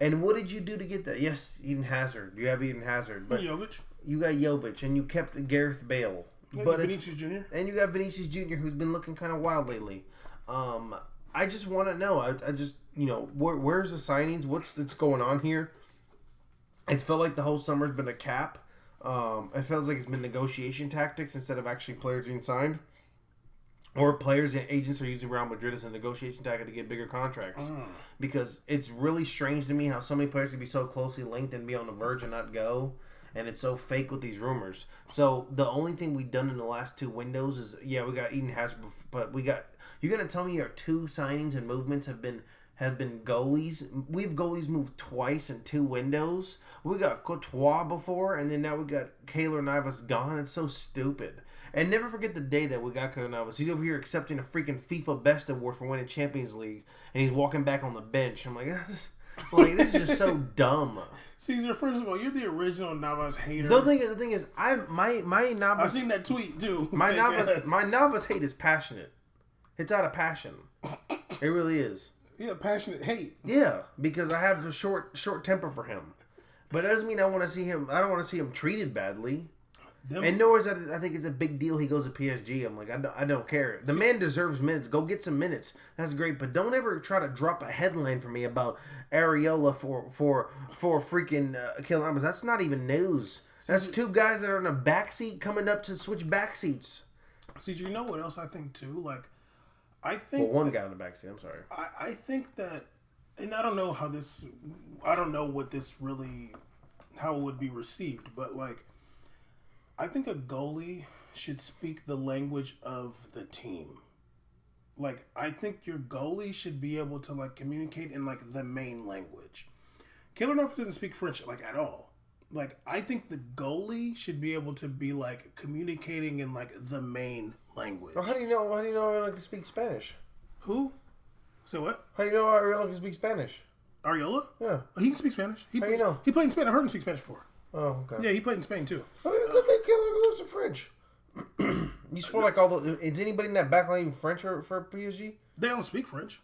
And what did you do to get that? Yes, Eden Hazard. You have Eden Hazard, but Jovic. You got Jovic, and you kept Gareth Bale. But Vinicius Jr. And you got Vinicius Jr., who's been looking kind of wild lately. I just want to know. I just, where's the signings? What's going on here? It felt like the whole summer's been a cap. It feels like it's been negotiation tactics instead of actually players being signed. Or players and agents are using Real Madrid as a negotiation tactic to get bigger contracts. Because it's really strange to me how so many players can be so closely linked and be on the verge and not go. And it's so fake with these rumors. So the only thing we've done in the last 2 windows is, we got Eden Hazard, but we got... You're going to tell me our 2 signings and movements have been goalies? We've goalies moved twice in 2 windows. We got Courtois before, and then now we got Keylor Navas gone. It's so stupid. And never forget the day that we got Keylor Navas. He's over here accepting a freaking FIFA Best Award for winning Champions League, and he's walking back on the bench. I'm like, this is just so dumb. Caesar, first of all, you're the original Navas hater. The thing is, my Navas. I've seen that tweet too. My Navas hate is passionate. It's out of passion. It really is. Yeah, passionate hate. Yeah, because I have a short temper for him, but it doesn't mean I want to see him. I don't want to see him treated badly. And nor is that. I think it's a big deal. He goes to PSG. I'm like, I don't care. The man deserves minutes. Go get some minutes. That's great. But don't ever try to drop a headline for me about Areola for freaking Keylor Navas. That's not even news. That's 2 guys that are in a backseat coming up to switch backseats. See, you know what else I think too? Like, I think one guy in the backseat. I'm sorry. I think that, and I don't know I don't know what this really, how it would be received, but like, I think a goalie should speak the language of the team. Like, I think your goalie should be able to, like, communicate in, like, the main language. Keylor Navas doesn't speak French, like, at all. Like, I think the goalie should be able to be, like, communicating in, like, the main language. Well, how do you know Ariola can speak Spanish? Who? Say what? How do you know Ariola can speak Spanish? Ariola? Yeah. Oh, he can speak Spanish. How do you know? He played in Spain. I heard him speak Spanish before. Oh, okay. Yeah, he played in Spain, too. Keylor learns some French. You swear like is anybody in that back line even French for PSG? They all speak French.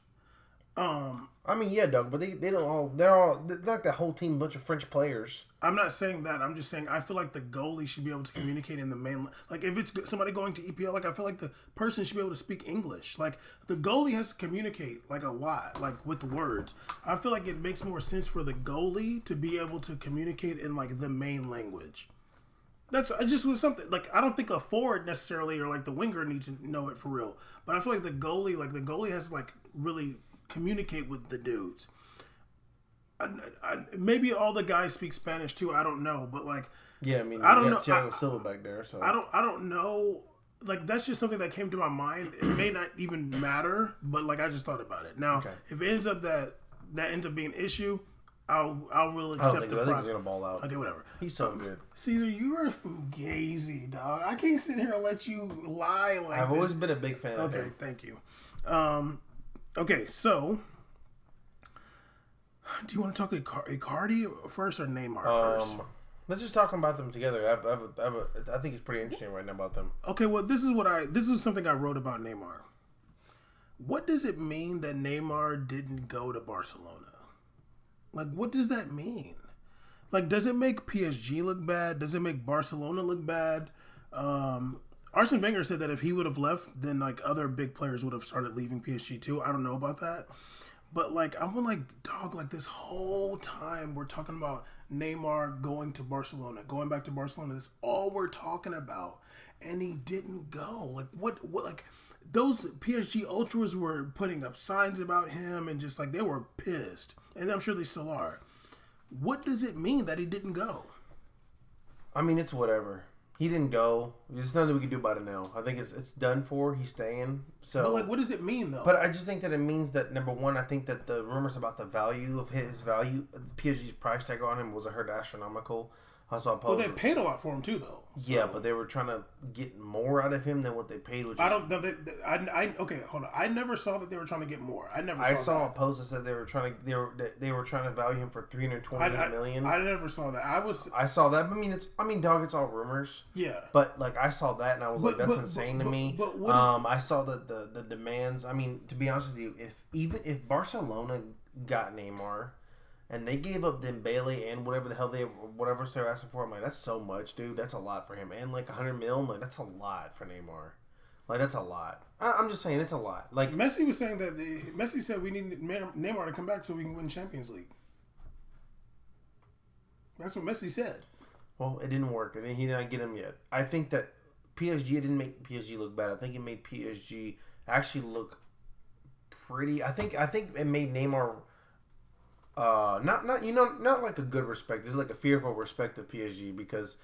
I mean, yeah, Doug, but they don't all. They're like the whole team, bunch of French players. I'm not saying that. I'm just saying I feel like the goalie should be able to communicate in the main. Like if it's somebody going to EPL, like I feel like the person should be able to speak English. Like the goalie has to communicate like a lot, like with words. I feel like it makes more sense for the goalie to be able to communicate in like the main language. I just was something like I don't think a forward necessarily or like the winger needs to know it for real. But I feel like the goalie has to like really communicate with the dudes. Maybe all the guys speak Spanish too. I don't know, but like, yeah, I mean, I don't know. Thiago Silva back there, so I don't know. Like that's just something that came to my mind. It may not even matter, but like I just thought about it. Now, if it ends up that ends up being an issue, I will accept the problem. I think he's gonna ball out. Okay, whatever. He's so good. Caesar, you are fugazi, dog. I can't sit here and let you lie like that. I've always been a big fan of him. Okay, thank you. Okay, so do you want to talk Icardi first or Neymar first? Let's just talk about them together. I think it's pretty interesting right now about them. Okay, well, this is something I wrote about Neymar. What does it mean that Neymar didn't go to Barcelona? Like, what does that mean? Like, does it make PSG look bad? Does it make Barcelona look bad? Arsene Wenger said that if he would have left, then, like, other big players would have started leaving PSG too. I don't know about that. But, like, I'm like, dog, like, this whole time we're talking about Neymar going to Barcelona, going back to Barcelona. That's all we're talking about. And he didn't go. Like, what, like, those PSG ultras were putting up signs about him and just, like, they were pissed. And I'm sure they still are. What does it mean that he didn't go? I mean, it's whatever. He didn't go. There's nothing we can do about it now. I think it's done for. He's staying. So, but like, what does it mean though? But I just think that it means that number one, I think that the rumors about the value of his value, PSG's price tag on him was heard astronomical. I saw a post. Well, they paid a lot for him too, though. So. Yeah, but they were trying to get more out of him than what they paid. Which okay, hold on. I never saw that they were trying to get more. I saw a post that said they were trying to value him for $320 million. I never saw that. I saw that. I mean, dog, it's all rumors. Yeah. But like, I saw that and I was that's insane to me. I saw the demands. I mean, to be honest with you, if Barcelona got Neymar, and they gave up Dembele and whatever they're asking for. I'm like, that's so much, dude. That's a lot for him. And like $100 million, like that's a lot for Neymar. Like that's a lot. I'm just saying it's a lot. Like Messi was saying that Messi said we need Neymar to come back so we can win Champions League. That's what Messi said. Well, it didn't work, and he didn't get him yet. I think that PSG didn't make PSG look bad. I think it made PSG actually look pretty. I think it made Neymar not like a good respect. It's like a fearful respect of PSG because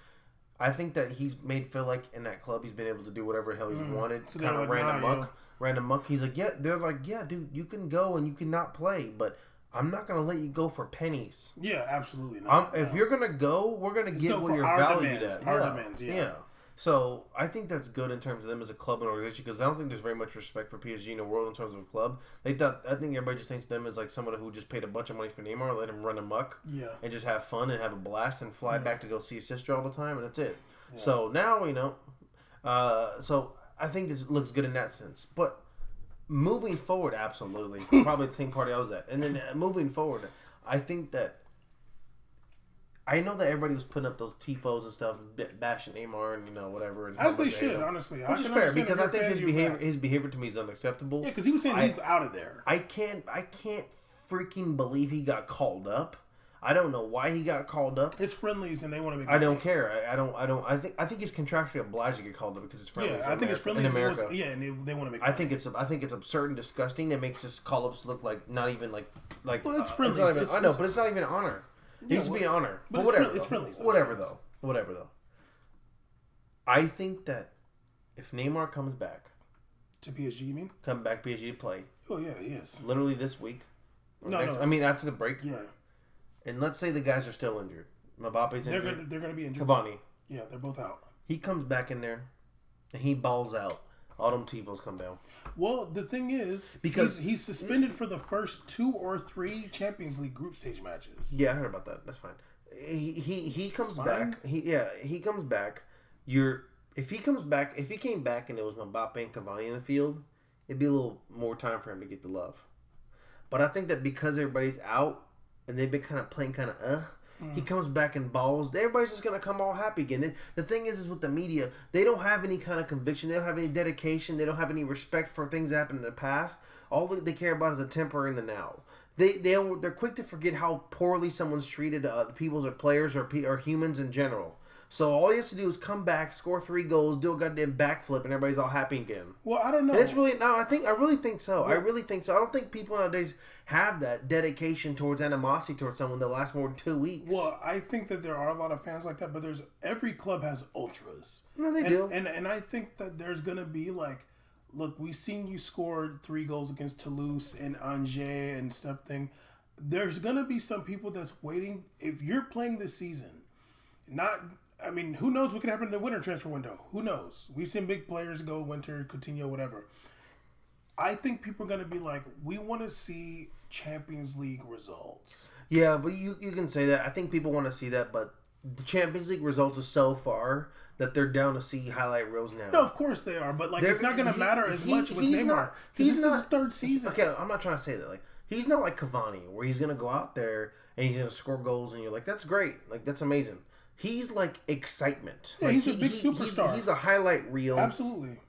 I think that he's made feel like in that club he's been able to do whatever the hell he's wanted. So kind of like, random muck. He's like, yeah. They're like, yeah, dude, you can go and you can not play, but I'm not gonna let you go for pennies. Yeah, absolutely not. If you're gonna go, we're gonna get what you're valued at. Our demands, yeah. So I think that's good in terms of them as a club and organization because I don't think there's very much respect for PSG in the world in terms of a club. I think everybody just thinks them as like someone who just paid a bunch of money for Neymar, let him run amok, and just have fun and have a blast and fly back to go see his sister all the time, and that's it. Yeah. So now so I think this looks good in that sense, but moving forward, absolutely, probably the same party I was at, and then moving forward, I think that. I know that everybody was putting up those tifos and stuff, bashing Neymar and whatever. And as they should, honestly. Which is fair because I think his behavior to me is unacceptable. Yeah, because he was saying he's out of there. I can't freaking believe he got called up. I don't know why he got called up. It's friendlies and they want to make. I don't care. I don't. I think he's contractually obliged to get called up because it's friendlies. Yeah, I think it's friendlies in America. And they want to make. I think it's absurd and disgusting. It makes his call-ups look like not even like. Well, it's friendlies. I know, but it's not even an honor. He used to be an honor. But whatever. It's friendly. Whatever though. I think that if Neymar comes back to PSG, you mean? Come back PSG to play. Oh yeah, he is. Literally this week. No. I mean after the break. Yeah. And let's say the guys are still injured. Mbappe's injured. They're going to be injured. Cavani. Yeah, they're both out. He comes back in there, and he balls out. All them tifos come down. Well, the thing is, because he's suspended for the first 2 or 3 Champions League group stage matches. Yeah, I heard about that. That's fine. He comes back. He comes back. If he came back and it was Mbappe and Cavani in the field, it'd be a little more time for him to get the love. But I think that because everybody's out and they've been kind of playing he comes back and balls. Everybody's just going to come all happy again. The thing is with the media, they don't have any kind of conviction. They don't have any dedication. They don't have any respect for things that happened in the past. All they care about is the temper and the now. They're quick to forget how poorly someone's treated people or players or humans in general. So all he has to do is come back, score 3 goals, do a goddamn backflip, and everybody's all happy again. Well, I don't know. And it's really I really think so. Yeah. I really think so. I don't think people nowadays have that dedication towards animosity towards someone that lasts more than 2 weeks. Well, I think that there are a lot of fans like that, but every club has ultras. No, they do. And I think that there's gonna be like, look, we've seen you score 3 goals against Toulouse and Angers and stuff. There's gonna be some people that's waiting. If you're playing this season, who knows what could happen in the winter transfer window? Who knows? We've seen big players go winter, Coutinho, whatever. I think people are going to be like, we want to see Champions League results. Yeah, but you can say that. I think people want to see that, but the Champions League results are so far that they're down to see highlight reels now. No, of course they are, but it's not going to matter as much with Neymar. This is his 3rd season. Okay, I'm not trying to say that. He's not like Cavani, where he's going to go out there and he's going to score goals, and you're like, that's great. That's amazing. He's like excitement. Yeah, he's a big superstar. He's a highlight reel. Absolutely.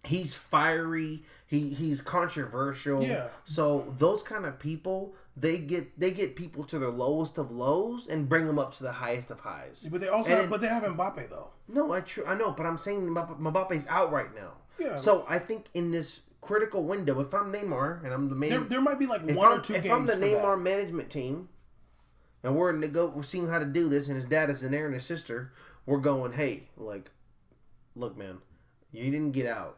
He's fiery. He's controversial. Yeah. So those kind of people, they get people to their lowest of lows and bring them up to the highest of highs. But they also have Mbappe though. No, I know, but I'm saying Mbappe's out right now. Yeah. So I think in this critical window, if I'm Neymar and I'm the main, there might be like 1 or 2 games. If I'm the Neymar management team. And we're seeing how to do this, and his dad is in there, and his sister. We're going, hey, look, man, you didn't get out.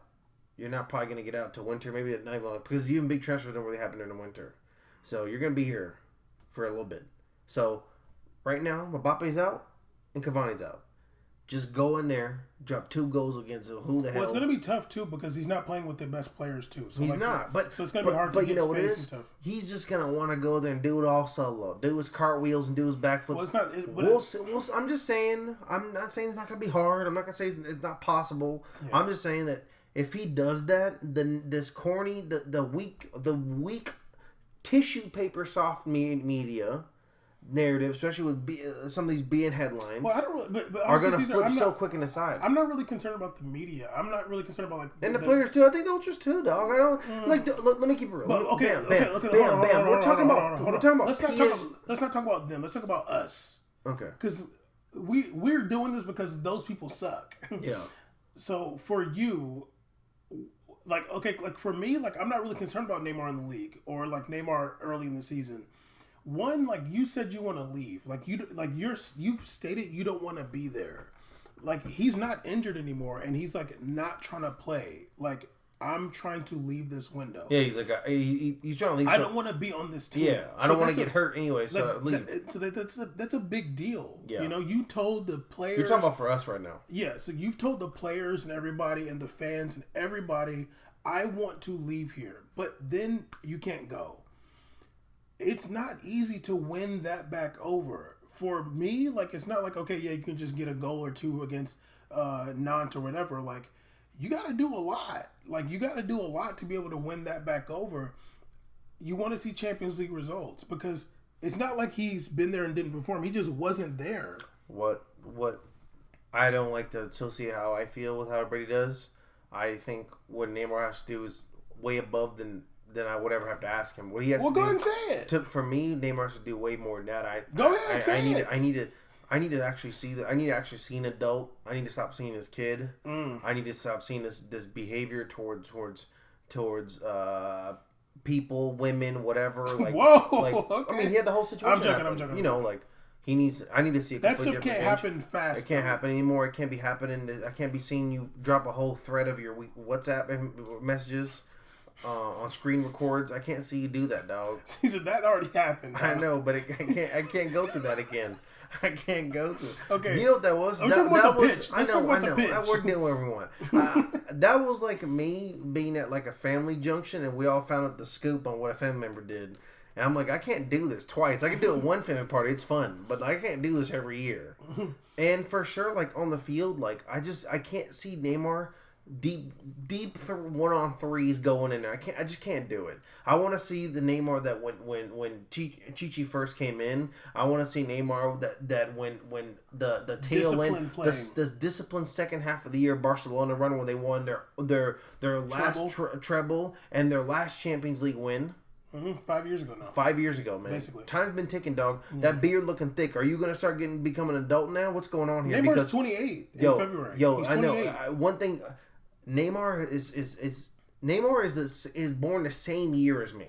You're not probably going to get out to winter, maybe at night, because even big transfers don't really happen during the winter. So you're going to be here for a little bit. So right now, Mbappe's out and Cavani's out. Just go in there, drop 2 goals against who the hell. Well, it's going to be tough too because he's not playing with the best players too. So he's not, so it's going to be hard to get space and stuff. He's just going to want to go there and do it all solo, do his cartwheels and do his backflips. Well, I'm just saying. I'm not saying it's not going to be hard. I'm not going to say it's not possible. Yeah. I'm just saying that if he does that, then this corny, the weak tissue paper soft media narrative, especially with some of these being headlines, well, I don't really, but are honestly, going to Caesar, flip so quick in the side. I'm not really concerned about the media. I'm not really concerned about and the players too. I think they'll just too, dog. I don't let me keep it real. But, okay, bam. We're talking about. Let's not talk about them. Let's talk about us. Okay. Because we're doing this because those people suck. Yeah. So for you, like for me, like I'm not really concerned about Neymar in the league or like Neymar early in the season. One, like you said, you want to leave. Like you've stated you don't want to be there. Like he's not injured anymore, and he's like not trying to play. Like I'm trying to leave this window. Yeah, he's like he's trying to leave. I don't want to be on this team. Yeah, I don't want to get hurt anyway, so leave. That's a big deal. Yeah. You know, you told the players. You're talking about for us right now. Yeah, so you've told the players and everybody and the fans and everybody, I want to leave here, but then you can't go. It's not easy to win that back over. For me, like, it's not like, okay, yeah, you can just get a goal or two against Nantes or whatever. Like, you got to do a lot. Like, you got to do a lot to be able to win that back over. You want to see Champions League results because it's not like he's been there and didn't perform. He just wasn't there. What I don't like to associate how I feel with how everybody does. I think what Neymar has to do is way above than I would ever have to ask him. What he has to do. Well, go ahead and say it. For me, Neymar has to do way more than that. Go ahead and say it. I need to actually see that. I need to actually see an adult. I need to stop seeing his kid. I need to stop seeing this behavior towards people, women, whatever. Like, whoa. Like, okay. I mean, he had the whole situation. I'm joking. You know, like he needs. I need to see a that completely stuff can't happen fast. It can't happen anymore. It can't be happening. I can't be seeing you drop a whole thread of your WhatsApp messages. On screen records, I can't see you do that, dog. He said that already happened. Dog. I know, but I can't go through that again. I can't go through. Okay, you know what that was? That was. I know. We're doing what we want. That was like me being at like a family junction, and we all found out the scoop on what a family member did. And I'm like, I can't do this twice. I can do it one family party, it's fun, but I can't do this every year. And for sure, like on the field, like I can't see Neymar deep 1-on-3s going in there. I just can't do it. I want to see the Neymar that when Chichi first came in. I want to see Neymar that when the tail end, this disciplined second half of the year Barcelona run where they won their last treble and their last Champions League win. 5 years ago now. 5 years ago, man. Basically. Time's been ticking, dog. Yeah. That beard looking thick. Are you going to start become an adult now? What's going on here? Neymar's 28 in February. He's 28. I know. One thing, Neymar is born the same year as me.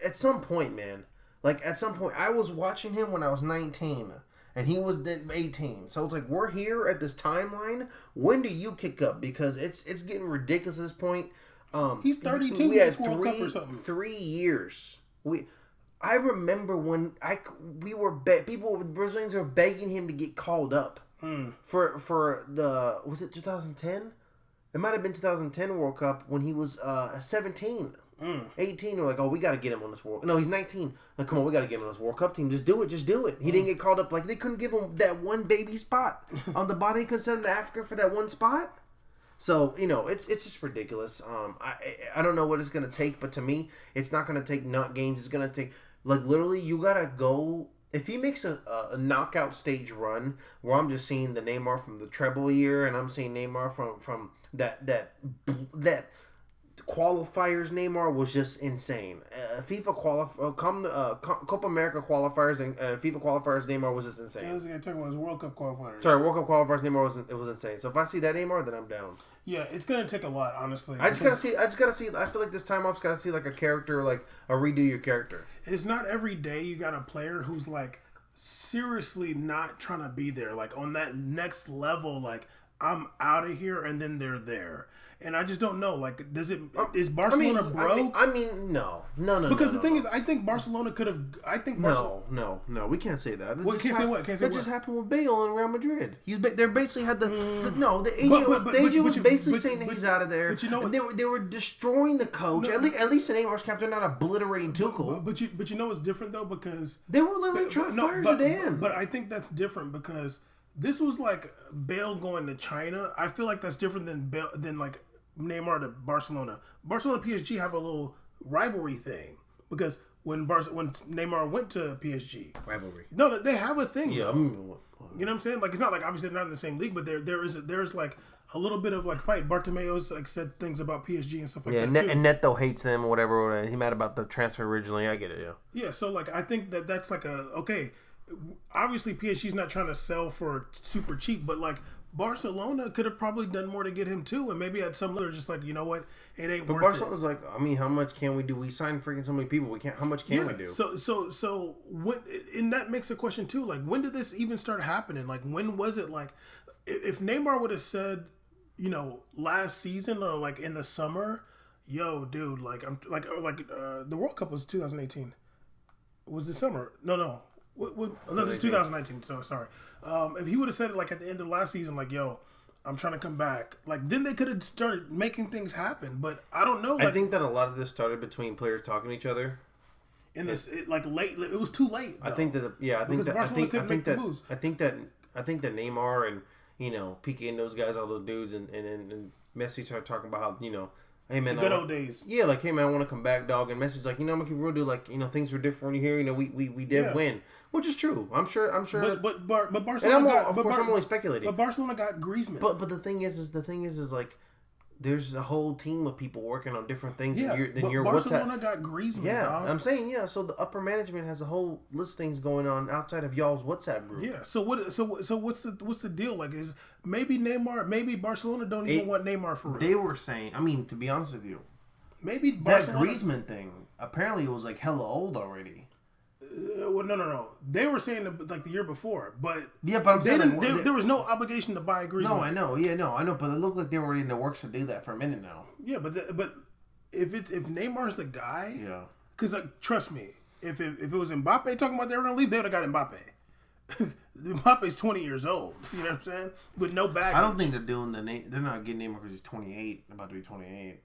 At some point, man. Like at some point, I was watching him when I was 19. And he was 18. So it's like, we're here at this timeline. When do you kick up? Because it's getting ridiculous at this point. He's 32. We had World Cup or something. 3 years. I remember when Brazilians were begging him to get called up for the, was it 2010? It might have been 2010 World Cup when he was 17. 18, they're like, oh, we got to get him on this World. No, he's 19. Like, come on, we got to get him on this World Cup team. Just do it. He didn't get called up. Like, they couldn't give him that one baby spot on the body. They couldn't send him to Africa for that one spot. So, you know, it's just ridiculous. I don't know what it's going to take, but to me, it's not going to take not games. It's going to take, like, literally, you got to go. If he makes a knockout stage run where I'm just seeing the Neymar from the treble year and I'm seeing Neymar from that qualifiers, Neymar was just insane. Copa America qualifiers and FIFA qualifiers, Neymar was just insane. Yeah, I was talking about his World Cup qualifiers. Sorry, World Cup qualifiers, Neymar was insane. So if I see that Neymar, then I'm down. Yeah, it's gonna take a lot, honestly. I just gotta see. I feel like this time off's gotta see like a character, like a redo your character. It's not every day you got a player who's like seriously not trying to be there, like on that next level, like I'm out of here, and then they're there. And I just don't know. Like, is Barcelona broke? I mean, no. Because the thing is, I think Barcelona could have. No. We can't say that. Can't say what? That just happened with Bale in Real Madrid. They basically had the agent was basically saying that he's out of there. But you know what? They were destroying the coach. At least in Neymar's camp, they're not obliterating Tuchel. But you know what's different though, because they were literally trying to fire Zidane. But I think that's different because this was like Bale going to China. I feel like that's different than like Neymar to Barcelona. Barcelona and PSG have a little rivalry thing because when Neymar went to PSG. Rivalry. No, they have a thing. Yeah, you know what I'm saying? Like, it's not like obviously they're not in the same league, but there's like a little bit of like fight. Bartomeu's like said things about PSG and stuff like that. Yeah, and Neto hates them or whatever. He mad about the transfer originally. I get it. Yeah. Yeah, so like I think that's like okay. Obviously, PSG's not trying to sell for super cheap, but like Barcelona could have probably done more to get him too, and maybe at some level, just like, you know what, it ain't but worth Barcelona's like, I mean, how much can we do? We signed freaking so many people. We can't. How much can we do? So when, and that makes a question too. Like, when did this even start happening? Like, when was it? Like, if Neymar would have said, you know, last season or like in the summer, yo, dude, like I'm like the World Cup was 2018. Was the summer? No. No, this is 2019. So sorry. If he would have said it like at the end of last season, like, yo, I'm trying to come back, like, then they could have started making things happen. But I don't know. Like, I think that a lot of this started between players talking to each other. In this, like late, it was too late. Though. I think that I think that Neymar and, you know, Piqué and those guys, all those dudes, and Messi started talking about how, you know, hey man, the good old days. Yeah, like, hey man, I want to come back, dog. And Messi's like, you know, I'm gonna keep real, dude. Like, you know, things were different when you're here. You know, we did win, which is true. I'm sure. But Barcelona. I'm only speculating. But Barcelona got Griezmann. But the thing is like, there's a whole team of people working on different things. Yeah, Barcelona got Griezmann. Yeah, dog. I'm saying So the upper management has a whole list of things going on outside of y'all's WhatsApp group. Yeah. So what's the deal? Like, is maybe Neymar? Maybe Barcelona don't even want Neymar for real. They were saying. I mean, to be honest with you. Maybe Barcelona, that Griezmann thing, apparently it was like hella old already. Well, no. They were saying like the year before, but yeah, but I'm saying there was no obligation to buy Griezmann. No, I know. Yeah, no, I know. But it looked like they were already in the works to do that for a minute now. Yeah, but if Neymar's the guy, yeah, because like, trust me, if it was Mbappe talking about they were gonna leave, they would have got Mbappe. Mbappe's 20 years old. You know what I'm saying? With no baggage. I don't think they're doing they're not getting Neymar because he's 28, about to be 28.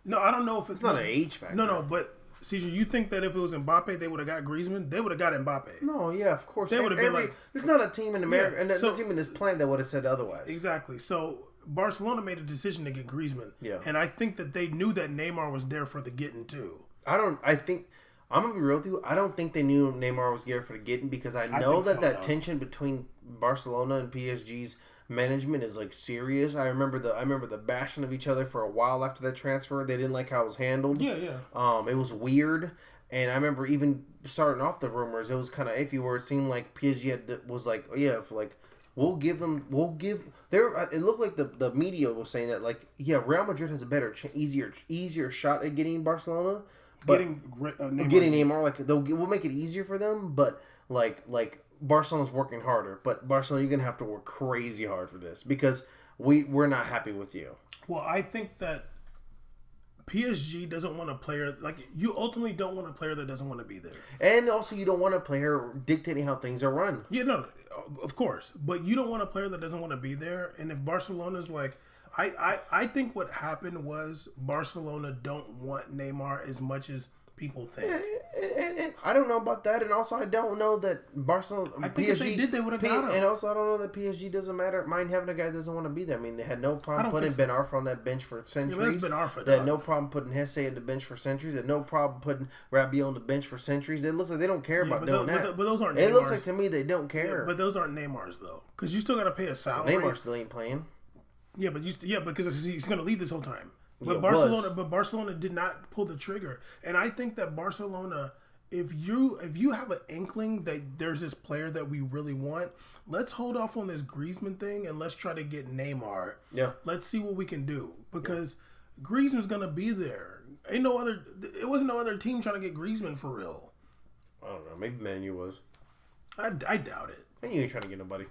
No, I don't know if it's not an age factor. No, but CJ, you think that if it was Mbappe, they would have got Griezmann? They would have got Mbappe. No, yeah, of course. They would have been like, there's not a team in America, and there's no team in this planet that would have said otherwise. Exactly. So Barcelona made a decision to get Griezmann. Yeah. And I think that they knew that Neymar was there for the getting too. I think I'm gonna be real with you. I don't think they knew Neymar was there for the getting, because I know that tension between Barcelona and PSG's management is like serious. I remember the bashing of each other for a while after that transfer. They didn't like how it was handled. Yeah. It was weird, and I remember even starting off the rumors, it was kind of iffy, where it seemed like PSG was like, oh yeah, like we'll give. It looked like the media was saying that, like, yeah, Real Madrid has a better, easier shot at getting Barcelona. But getting Neymar, like we'll make it easier for them, but like Barcelona's working harder. But Barcelona, you're gonna have to work crazy hard for this, because we're not happy with you. Well, I think that PSG doesn't want a player, like, you ultimately don't want a player that doesn't want to be there, and also you don't want a player dictating how things are run. Yeah, no, of course, but you don't want a player that doesn't want to be there. And if Barcelona's like, I think what happened was Barcelona don't want Neymar as much as people think. And I don't know about that. And also, I don't know that Barcelona... I think PSG, if they did, they would have got him. And also, I don't know that PSG doesn't mind having a guy that doesn't want to be there. I mean, they had no problem putting Ben Arfa on that bench for centuries. Yeah, that's Ben Arfa. They had no problem putting Hesse at the bench for centuries. They had no problem putting Rabiot on the bench for centuries. It looks like they don't care about doing that. But those aren't Neymars. It looks like to me they don't care. Yeah, but those aren't Neymars, though. Because you still got to pay a salary. Neymar still ain't playing. Yeah, because he's going to leave this whole time. But Barcelona did not pull the trigger, and I think that Barcelona, if you have an inkling that there's this player that we really want, let's hold off on this Griezmann thing and let's try to get Neymar. Yeah, let's see what we can do, because Griezmann's going to be there. It wasn't no other team trying to get Griezmann for real. I don't know. Maybe Man U was. I doubt it. Man U ain't trying to get nobody.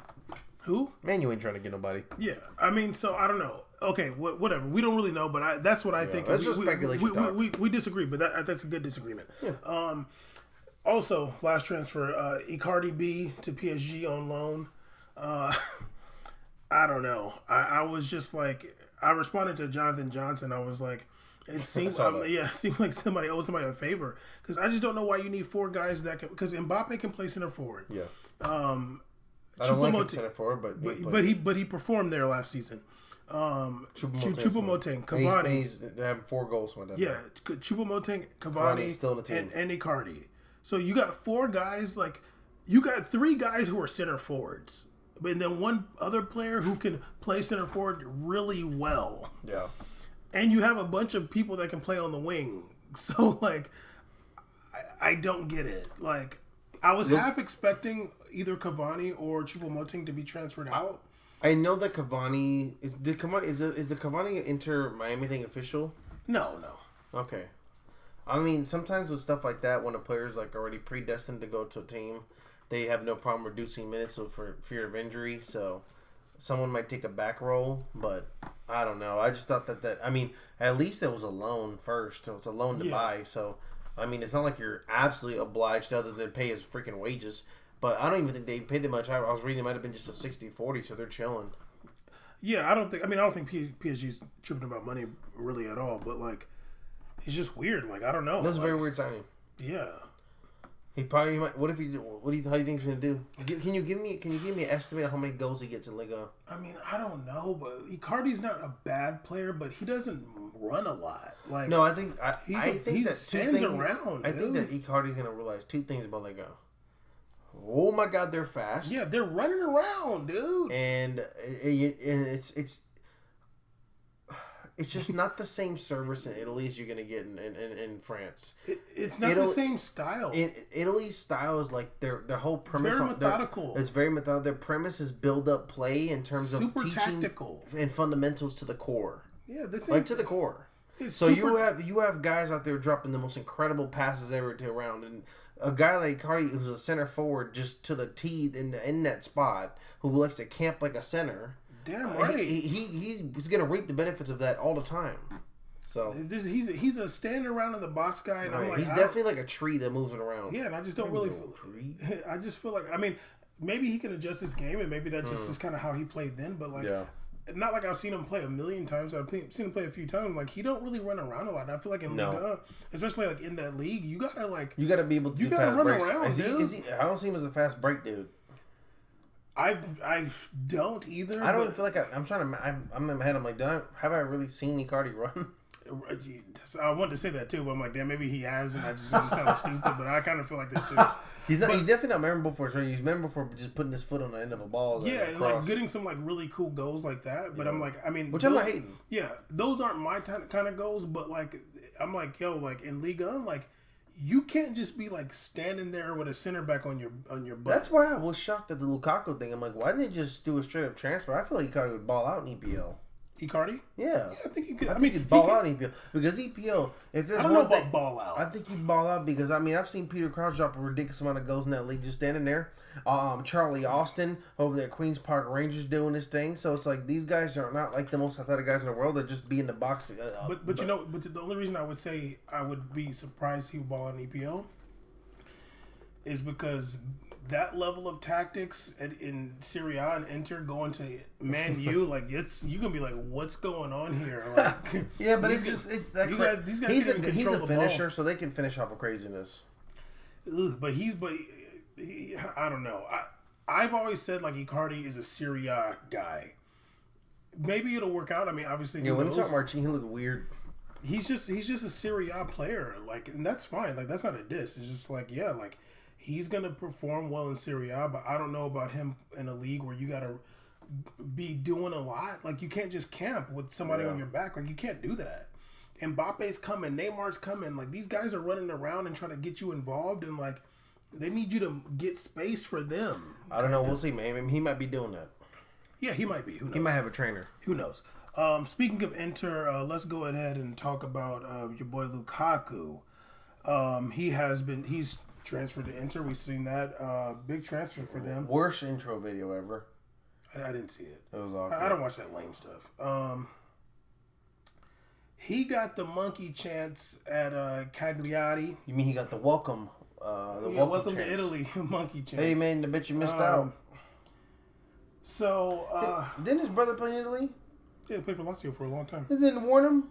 Who? Man, you ain't trying to get nobody. Yeah, I mean, so I don't know. Okay, whatever. We don't really know, but that's what I think. That's just speculation. We disagree, but that's a good disagreement. Yeah. Also, last transfer, Icardi B to PSG on loan. I don't know. I was just like, I responded to Jonathan Johnson. I was like, it seemed like somebody owed somebody a favor, because I just don't know why you need four guys that can, because Mbappe can play center forward. Yeah. I don't like him center forward, but he performed there last season. Choupo-Moting, Cavani. They have 4 goals with them. Yeah, Choupo-Moting, Cavani, still in the team. and Icardi. So you got 4 guys, like, you got 3 guys who are center forwards. And then 1 other player who can play center forward really well. Yeah. And you have a bunch of people that can play on the wing. So, like, I don't get it. Like, I was half expecting either Cavani or Choupo-Moting to be transferred out. I know that Cavani is the Cavani Inter Miami thing official? No. Okay. I mean, sometimes with stuff like that, when a player's like already predestined to go to a team, they have no problem reducing minutes for fear of injury. So someone might take a back roll, but I don't know. I just thought that I mean, at least it was a loan first. So it's a loan to buy. So I mean, it's not like you're absolutely obliged other than pay his freaking wages. But I don't even think they paid that much. I was reading it might have been just a 60-40, so they're chilling. Yeah, I don't think PSG's tripping about money really at all. But like, it's just weird. Like, I don't know. That's a very weird signing. Yeah. He probably might. How do you think he's gonna do? Can you give me an estimate of how many goals he gets in Liga? I mean, I don't know, but Icardi's not a bad player, but he doesn't run a lot. Like, no, I think he stands around. I think that Icardi's gonna realize 2 things about Liga. Oh my God, they're fast. Yeah, they're running around, dude. And it's just not the same service in Italy as you're gonna get in France. It's not the same style. Italy's style is like their whole premise. It's very methodical. It's very methodical. Their premise is build up play in terms of teaching tactical and fundamentals to the core. Yeah, to the core. So you have guys out there dropping the most incredible passes ever to around, and a guy like Cardi who's a center forward just to the tee in that spot who likes to camp like a center. Damn right. He's gonna reap the benefits of that all the time. So he's a standing around in the box guy, and I'm like, he's definitely like a tree that moves around. Yeah, and I just don't really feel. I just feel like, I mean, maybe he can adjust his game, and maybe that just is kind of how he played then. But like, not like I've seen him play a million times. I've seen him play a few times. Like, he don't really run around a lot. And I feel like in Liga, especially like in that league, you gotta be able to. You gotta run around, dude. I don't see him as a fast break dude. I don't either. I don't feel like I'm trying to. I'm in my head. I'm like, have I really seen Icardi run? I wanted to say that too, but I'm like, damn, maybe he has, and I just sound stupid. But I kind of feel like that too. He's definitely not memorable for it. He's memorable for just putting his foot on the end of a ball. Yeah, and like getting some like really cool goals like that. But I'm like, I mean, which I'm not hating. Yeah, those aren't my kind of goals. But like, I'm like, yo, like in Liga, like, you can't just be like standing there with a center back on your butt. That's why I was shocked at the Lukaku thing. I'm like, why didn't they just do a straight up transfer? I feel like Icardi would ball out in EPL. Icardi? Yeah. I think he could. I think he'd ball out in EPL because EPL. If there's I don't know about ball out. I think he'd ball out because I've seen Peter Crouch drop a ridiculous amount of goals in that league just standing there. Charlie Austin over there at Queens Park Rangers doing his thing. So it's like these guys are not like the most athletic guys in the world. They're just be in the box. But the only reason I would say I would be surprised he would ball out in EPL is because that level of tactics in Serie A and Inter going to Man U, like you gonna be like, what's going on here? Like, yeah, but it's just these guys. He's a finisher, ball. So they can finish off a craziness. But I don't know. I've always said like Icardi is a Serie A guy. Maybe it'll work out. I mean, obviously, when he started marching, he looked weird. He's just a Serie A player, like, and that's fine. Like, that's not a diss. It's just like, yeah, like, he's gonna perform well in Serie A, but I don't know about him in a league where you gotta be doing a lot. Like, you can't just camp with somebody on your back. Like, you can't do that. Mbappe's coming, Neymar's coming. Like, these guys are running around and trying to get you involved, and like, they need you to get space for them. I don't know. We'll see, man. He might be doing that. Yeah, he might be. Who knows? He might have a trainer. Who knows? Speaking of Inter, let's go ahead and talk about your boy Lukaku. He's transferred to Inter. We've seen that. Big transfer for them. Worst intro video ever. I didn't see it. It was awkward. I don't watch that lame stuff. He got the monkey chance at Cagliari. You mean he got the welcome? Welcome to Italy monkey chance. Hey man, the bitch you missed out. So didn't his brother play in Italy? Yeah, he played for Lazio for a long time. They didn't warn him.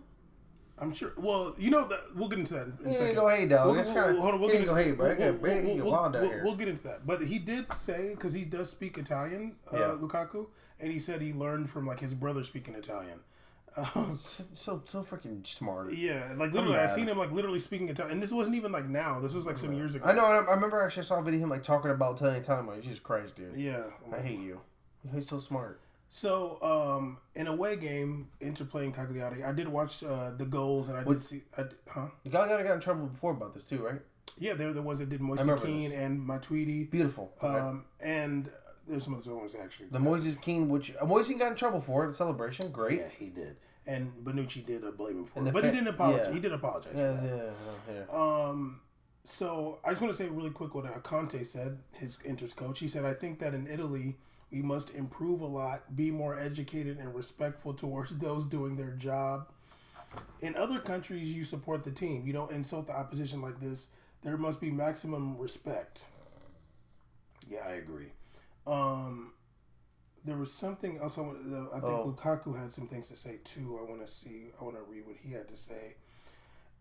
I'm sure. Well, you know that we'll get into that in a second. Go hate, dog. Hold on. We'll get go hate, bro. We'll get into that. But he did say, because he does speak Italian, Lukaku, and he said he learned from like his brother speaking Italian. So freaking smart. Yeah, like literally, I seen him like literally speaking Italian, and this wasn't even like now. This was like some years ago. I know. I remember actually I saw a video of him like talking about telling Italian. Like, Jesus Christ, dude. Yeah, I hate you. He's so smart. So, in a away game, Inter playing Cagliari, I did watch the goals, and did see. Cagliari got in trouble before about this too, right? Yeah, they're the ones that did Moise Kean and Matuidi. Beautiful. And there's some other ones actually. The Moise Kean, which Moise Kean got in trouble for the celebration. Great. Yeah, he did. And Bonucci did blame him for it, but he didn't apologize. Yeah. He did apologize. Yeah. So I just want to say really quick what Conte said, his Inter's coach. He said, "I think that in Italy, we must improve a lot, be more educated and respectful towards those doing their job. In other countries, you support the team. You don't insult the opposition like this. There must be maximum respect." Yeah, I agree. There was something else. I think Lukaku had some things to say too. I want to read what he had to say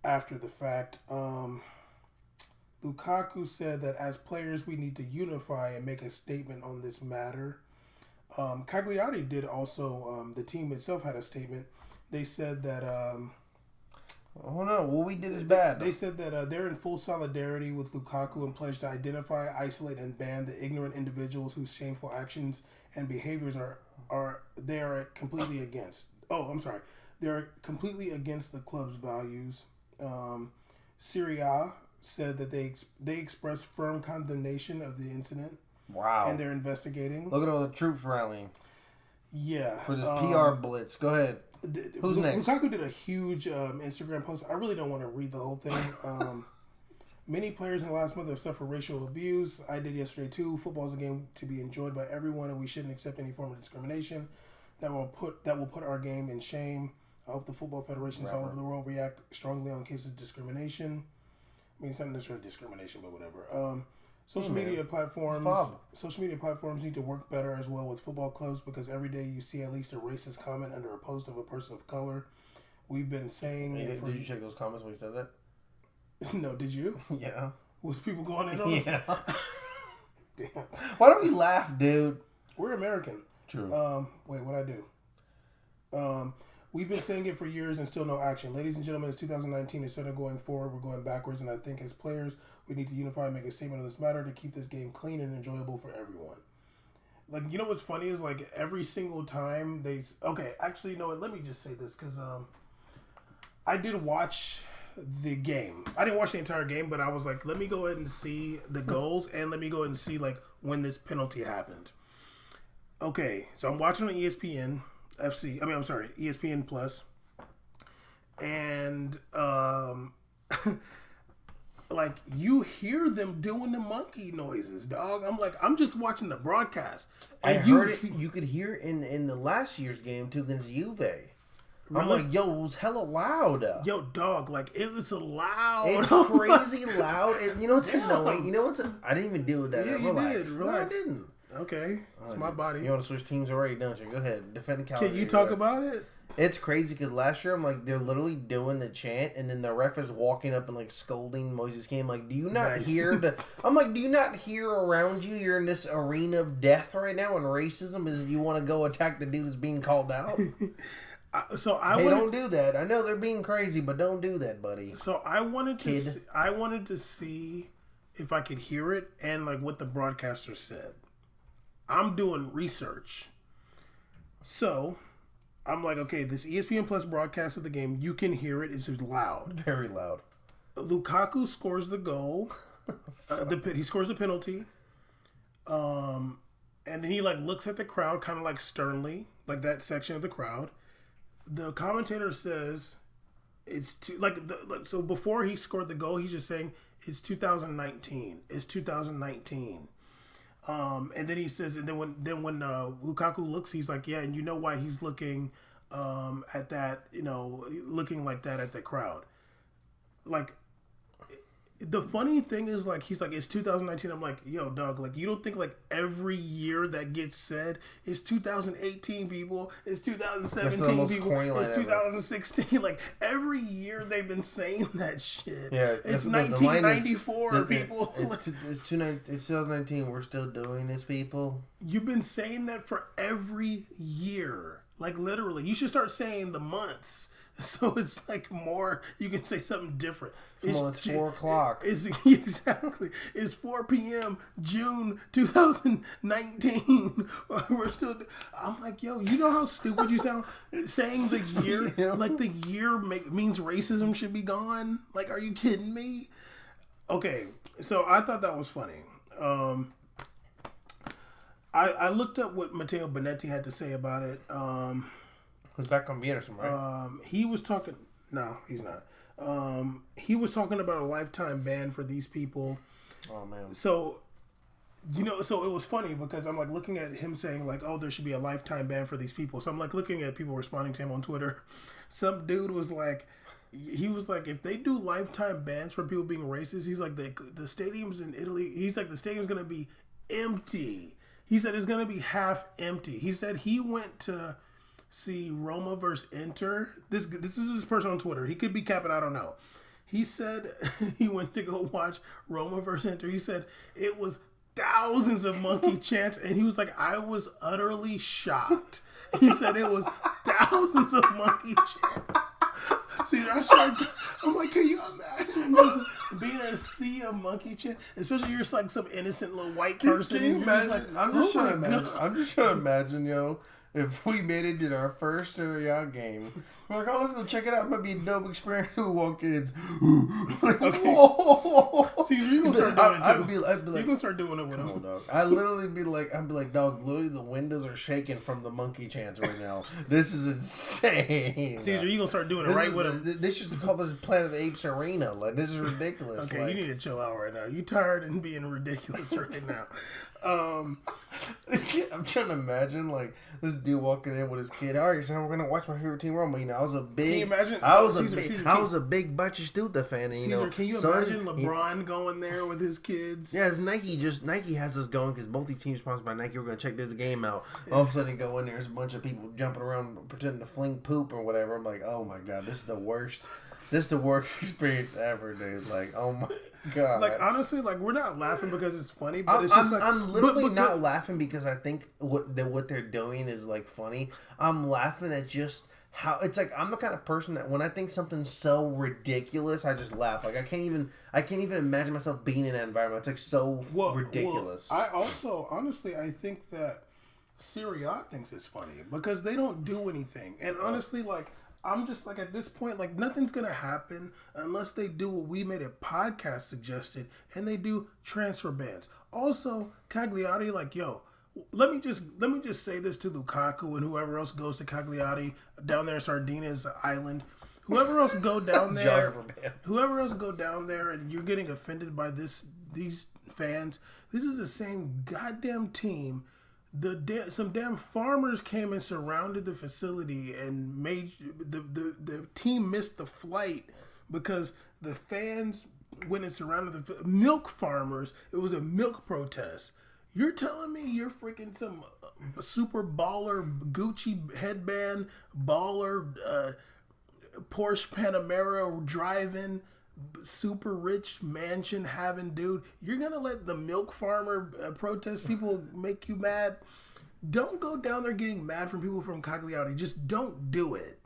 after the fact. Lukaku said that as players, we need to unify and make a statement on this matter. Cagliari did also. The team itself had a statement. They said that. Oh no! What we did is bad. They said that they're in full solidarity with Lukaku and pledge to identify, isolate, and ban the ignorant individuals whose shameful actions and behaviors they are completely against. Oh, I'm sorry. They're completely against the club's values. Serie said that they expressed firm condemnation of the incident. Wow. And they're investigating. Look at all the troops rallying. Yeah. For this PR blitz. Go ahead. Who's next? Lukaku did a huge Instagram post. I really don't want to read the whole thing. Many players in the last month have suffered racial abuse. I did yesterday too. Football is a game to be enjoyed by everyone, and we shouldn't accept any form of discrimination that will put our game in shame. I hope the football federations all over the world react strongly on cases of discrimination. I mean, it's not necessarily discrimination, but whatever. Social media platforms need to work better as well with football clubs, because every day you see at least a racist comment under a post of a person of color. We've been saying... Did you check those comments when you said that? No, did you? Yeah. Was people going in on it? Yeah. Damn. Why don't we laugh, dude? We're American. True. Wait, what'd I do? We've been saying it for years and still no action. Ladies and gentlemen, it's 2019. Instead of going forward, we're going backwards. And I think as players, we need to unify and make a statement on this matter to keep this game clean and enjoyable for everyone. Like, you know what's funny is, like, every single time they... Okay, actually, you know what? Let me just say this, because I did watch the game. I didn't watch the entire game, but I was like, let me go ahead and see the goals, and let me go ahead and see, like, when this penalty happened. Okay, so I'm watching on ESPN Plus. And, like, you hear them doing the monkey noises, dog. I'm like, I'm just watching the broadcast. And I heard it. You could hear in the last year's game, too, against Juve. Really? I'm like, yo, it was hella loud. Yo, dog, like, it was loud. It's crazy loud. And you know what's annoying? You know what's... I didn't even deal with that. Yeah, you did. Relax. No, I didn't. Okay. It's my body. You want to switch teams already, don't you? Go ahead. Defend the Calgary. Can you talk about it? It's crazy because last year, I'm like, they're literally doing the chant, and then the ref is walking up and, like, scolding Moises Kean. Like, do you not hear the... I'm like, do you not hear around you? You're in this arena of death right now, and racism is if you want to go attack the dude that's being called out. Don't do that. I know they're being crazy, but don't do that, buddy. So I wanted to see if I could hear it and, like, what the broadcaster said. I'm doing research. So I'm like, okay, this ESPN Plus broadcast of the game, you can hear it. It's loud. Very loud. Lukaku scores the goal. He scores the penalty. And then he, like, looks at the crowd kind of, like, sternly, like that section of the crowd. The commentator says it's so before he scored the goal, he's just saying it's 2019. It's 2019. And then he says, and then when Lukaku looks, he's like, yeah, and you know why he's looking at that, looking like that at the crowd. Like, the funny thing is, like, he's like, it's 2019. I'm like, yo, dog, like, you don't think, like, every year that gets said is 2018, people. It's 2017, people. It's 2016. Like, every year they've been saying that shit. Yeah. It's 1994, people. It's 2019. We're still doing this, people. You've been saying that for every year. Like, literally. You should start saying the months. So it's like more, you can say something different. It's 4 o'clock. Exactly. It's 4 p.m. June 2019. We're still, I'm like, yo, you know how stupid you sound? Saying the year, like the year means racism should be gone? Like, are you kidding me? Okay, so I thought that was funny. I looked up what Matteo Bonetti had to say about it. He's back on Anderson, right? He was talking. No, he's not. He was talking about a lifetime ban for these people. Oh man. So, so it was funny because I'm like looking at him saying like, "Oh, there should be a lifetime ban for these people." So I'm like looking at people responding to him on Twitter. Some dude was like, if they do lifetime bans for people being racist, he's like the stadiums in Italy. He's like the stadium's gonna be empty. He said it's gonna be half empty. He said he went to see Roma versus Inter. This is his person on Twitter. He could be capping, I don't know. He said he went to go watch Roma versus Inter. He said it was thousands of monkey chants, and he was like, I was utterly shocked. He said it was thousands of monkey chants. See, I'm like, can you imagine being a sea of monkey chant? Especially you're just like some innocent little white person. Can you imagine? Like, I'm just trying to imagine, yo. If we made it to our first Serie game, we're like, oh, let's go check it out. It might be a dope experience. We walk in, it's like, okay. Whoa. See, you're gonna start doing it too. I'd be like, you're gonna start doing it with him. Dog. I'd be like, dog, literally the windows are shaking from the monkey chants right now. This is insane. Caesar, you gonna start doing it right with him. They should call this Planet of the Apes Arena. Like, this is ridiculous. Okay, you need to chill out right now. You tired and being ridiculous right now. I'm trying to imagine like this dude walking in with his kid. All right, so we're gonna watch my favorite team, Roma. You know, I was a big Batistuta fan. And, Caesar, can you imagine LeBron going there with his kids? Yeah, it's Nike has us going because both these teams sponsored by Nike. We're gonna check this game out. All of a sudden, go in there's a bunch of people jumping around pretending to fling poop or whatever. I'm like, oh my god, this is the worst. This is the worst experience ever, dude. Like, oh my god. Like, honestly, like, we're not laughing because it's funny, but it's just like... I'm literally not laughing because I think what they're doing is, like, funny. I'm laughing at just how... It's like, I'm the kind of person that when I think something's so ridiculous, I just laugh. Like, I can't even imagine myself being in that environment. It's, like, so ridiculous. Well, I also, honestly, I think that Serie thinks it's funny because they don't do anything. And honestly, like... I'm just like at this point, like nothing's gonna happen unless they do what We Made a Podcast suggested, and they do transfer bans. Also, Cagliari, like, yo, let me just say this to Lukaku and whoever else goes to Cagliari down there, Sardinia's island. Whoever else go down there, and you're getting offended by these fans. This is the same goddamn team. Some damn farmers came and surrounded the facility and made the team missed the flight because the fans went and surrounded the milk farmers. It was a milk protest. You're telling me you're freaking some super baller Gucci headband baller Porsche Panamera driving super rich mansion having dude, you're gonna let the milk farmer protest people make you mad? Don't go down there getting mad from people from Cagliari. Just don't do it.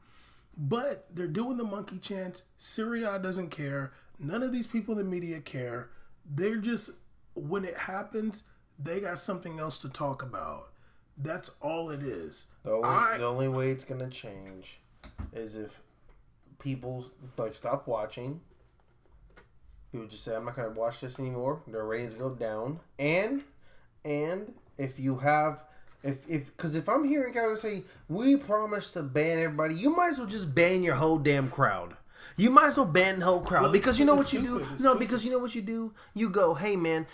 But they're doing the monkey chants. Serie doesn't care. None of these people in the media care. They're just, when it happens, they got something else to talk about. That's all it is. The only way it's gonna change is if people like stop watching. People just say, I'm not going to watch this anymore. Their ratings go down. And if you have... Because if I'm hearing guys say, we promise to ban everybody, you might as well just ban your whole damn crowd. You might as well ban the whole crowd. Well, because you know what you do? No, because you know what you do? You go, hey man,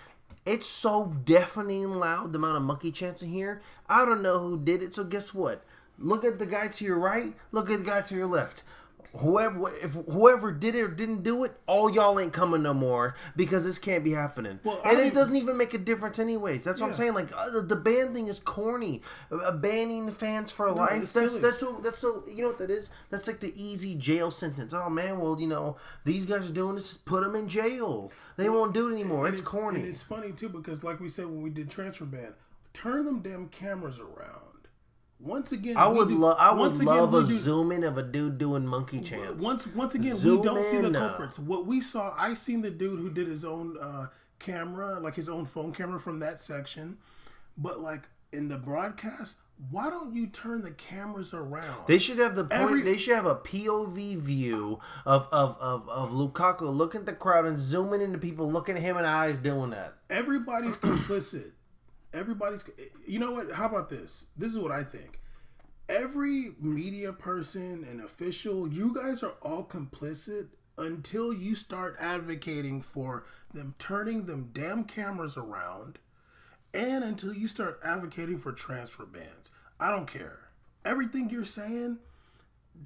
it's so deafening loud, the amount of monkey chants in here. I don't know who did it, so guess what? Look at the guy to your right. Look at the guy to your left. whoever did it or didn't do it, all y'all ain't coming no more because this can't be happening. Well, and it doesn't even make a difference anyways. That's what I'm saying. Like the ban thing is corny. Banning the fans for life. That's so. You know what that is? That's like the easy jail sentence. Oh man, well these guys are doing this. Put them in jail. They won't do it anymore. It's corny. And it's funny too because like we said when we did transfer ban, turn them damn cameras around. Once again, I would love a zoom in of a dude doing monkey chants. Once again, we don't see the culprits. What we saw, I seen the dude who did his own camera, like his own phone camera from that section. But like in the broadcast, why don't you turn the cameras around? They should have They should have a POV view of Lukaku looking at the crowd and zooming into people, looking at him in the eyes, doing that. Everybody's complicit. You know what? How about this? This is what I think. Every media person and official, you guys are all complicit until you start advocating for them turning them damn cameras around and until you start advocating for transfer bans. I don't care. Everything you're saying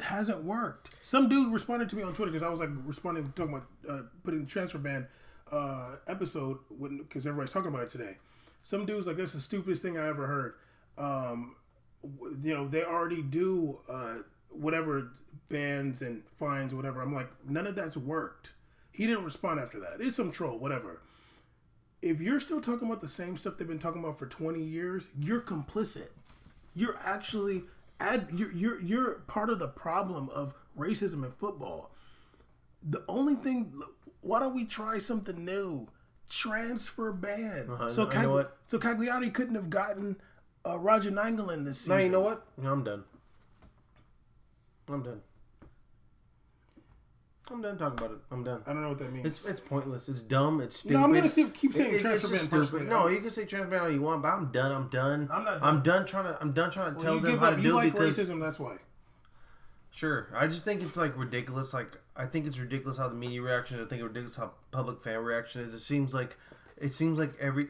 hasn't worked. Some dude responded to me on Twitter because I was like talking about putting the transfer ban episode because everybody's talking about it today. Some dude's like, that's the stupidest thing I ever heard. They already do whatever bans and fines or whatever. I'm like, none of that's worked. He didn't respond after that. It's some troll, whatever. If you're still talking about the same stuff they've been talking about for 20 years, you're complicit. You're actually you're part of the problem of racism in football. The only thing, why don't we try something new? Transfer ban. So Cagliari couldn't have gotten Roger Nainggolan this season. No, you know what? No, I'm done talking about it. I'm done. I don't know what that means. It's pointless. It's dumb. It's stupid. No, I'm gonna keep saying transfer ban personally. No, you can say transfer ban all you want, but I'm done. I'm done trying to tell them how to do you like because racism. That's why. Sure, I just think it's like ridiculous. Like I think it's ridiculous how the media reaction is. I think it's ridiculous how public fan reaction is. It seems like every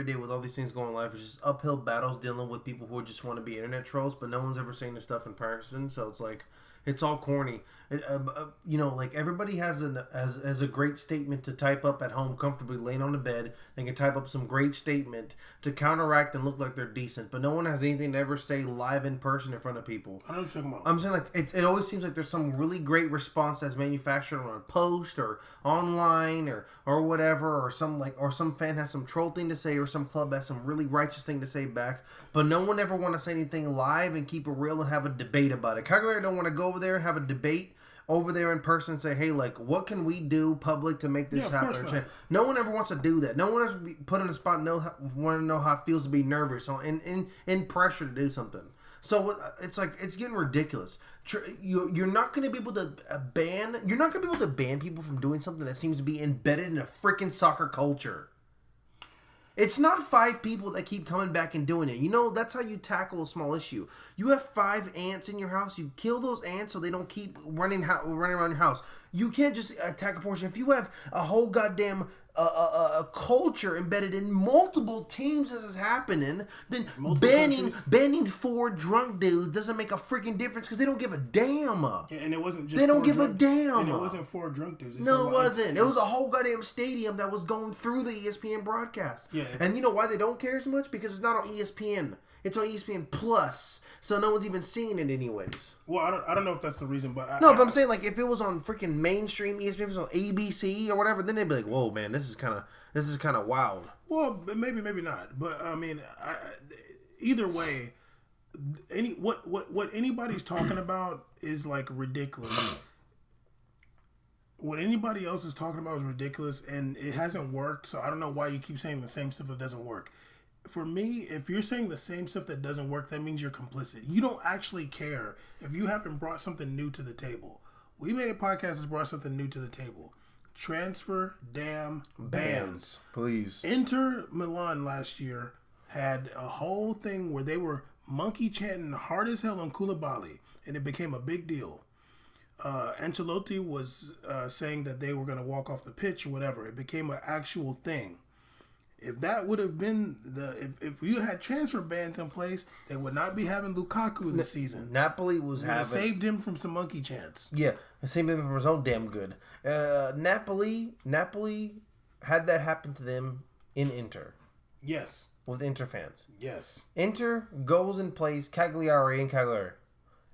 day with all these things going on in life, it's just uphill battles dealing with people who just want to be internet trolls, but no one's ever saying this stuff in person. So it's like it's all corny. Like everybody has a great statement to type up at home comfortably laying on the bed. They can type up some great statement to counteract and look like they're decent, but no one has anything to ever say live in person in front of people. I know what you're talking about. I'm saying like it always seems like there's some really great response that's manufactured on a post or online or whatever, or some fan has some troll thing to say or some club has some really righteous thing to say back, but no one ever want to say anything live and keep it real and have a debate about it. Cagliari don't want to go over there and have a debate over there in person and say, hey, like, what can we do public to make this happen? No one ever wants to do that. No one wants to be put in a spot and want to know how it feels to be nervous or in pressure to do something. So it's like, it's getting ridiculous. You're not going to be able to ban people from doing something that seems to be embedded in a freaking soccer culture. It's not 5 people that keep coming back and doing it. That's how you tackle a small issue. You have 5 ants in your house. You kill those ants so they don't keep running around your house. You can't just attack a portion. If you have a whole goddamn a culture embedded in multiple teams as is happening, then banning 4 drunk dudes doesn't make a freaking difference because they don't give a damn. Yeah, and it wasn't just they don't give a damn. And it wasn't 4 drunk dudes. No, it wasn't. It was a whole goddamn stadium that was going through the ESPN broadcast. Yeah. And you know why they don't care as much? Because it's not on ESPN. It's on ESPN Plus, so no one's even seeing it anyways. Well, I don't know if that's the reason, but but I'm saying like if it was on freaking mainstream ESPN, if it was on ABC or whatever, then they'd be like, "Whoa, man, this is kind of wild." Well, maybe not, but I mean, either way, what anybody's talking about is like ridiculous. What anybody else is talking about is ridiculous, and it hasn't worked. So I don't know why you keep saying the same stuff that doesn't work. For me, if you're saying the same stuff that doesn't work, that means you're complicit. You don't actually care if you haven't brought something new to the table. We made a podcast that's brought something new to the table. Transfer damn bans. Please. Inter Milan last year had a whole thing where they were monkey chanting hard as hell on Koulibaly, and it became a big deal. Ancelotti was saying that they were going to walk off the pitch or whatever. It became an actual thing. If that would have been if you had transfer bans in place, they would not be having Lukaku this season. Napoli was Would have saved him from some monkey chance. Yeah, saved him from his own damn good. Napoli had that happen to them in Inter. Yes. With Inter fans. Yes. Inter goes and plays Cagliari and Cagliari.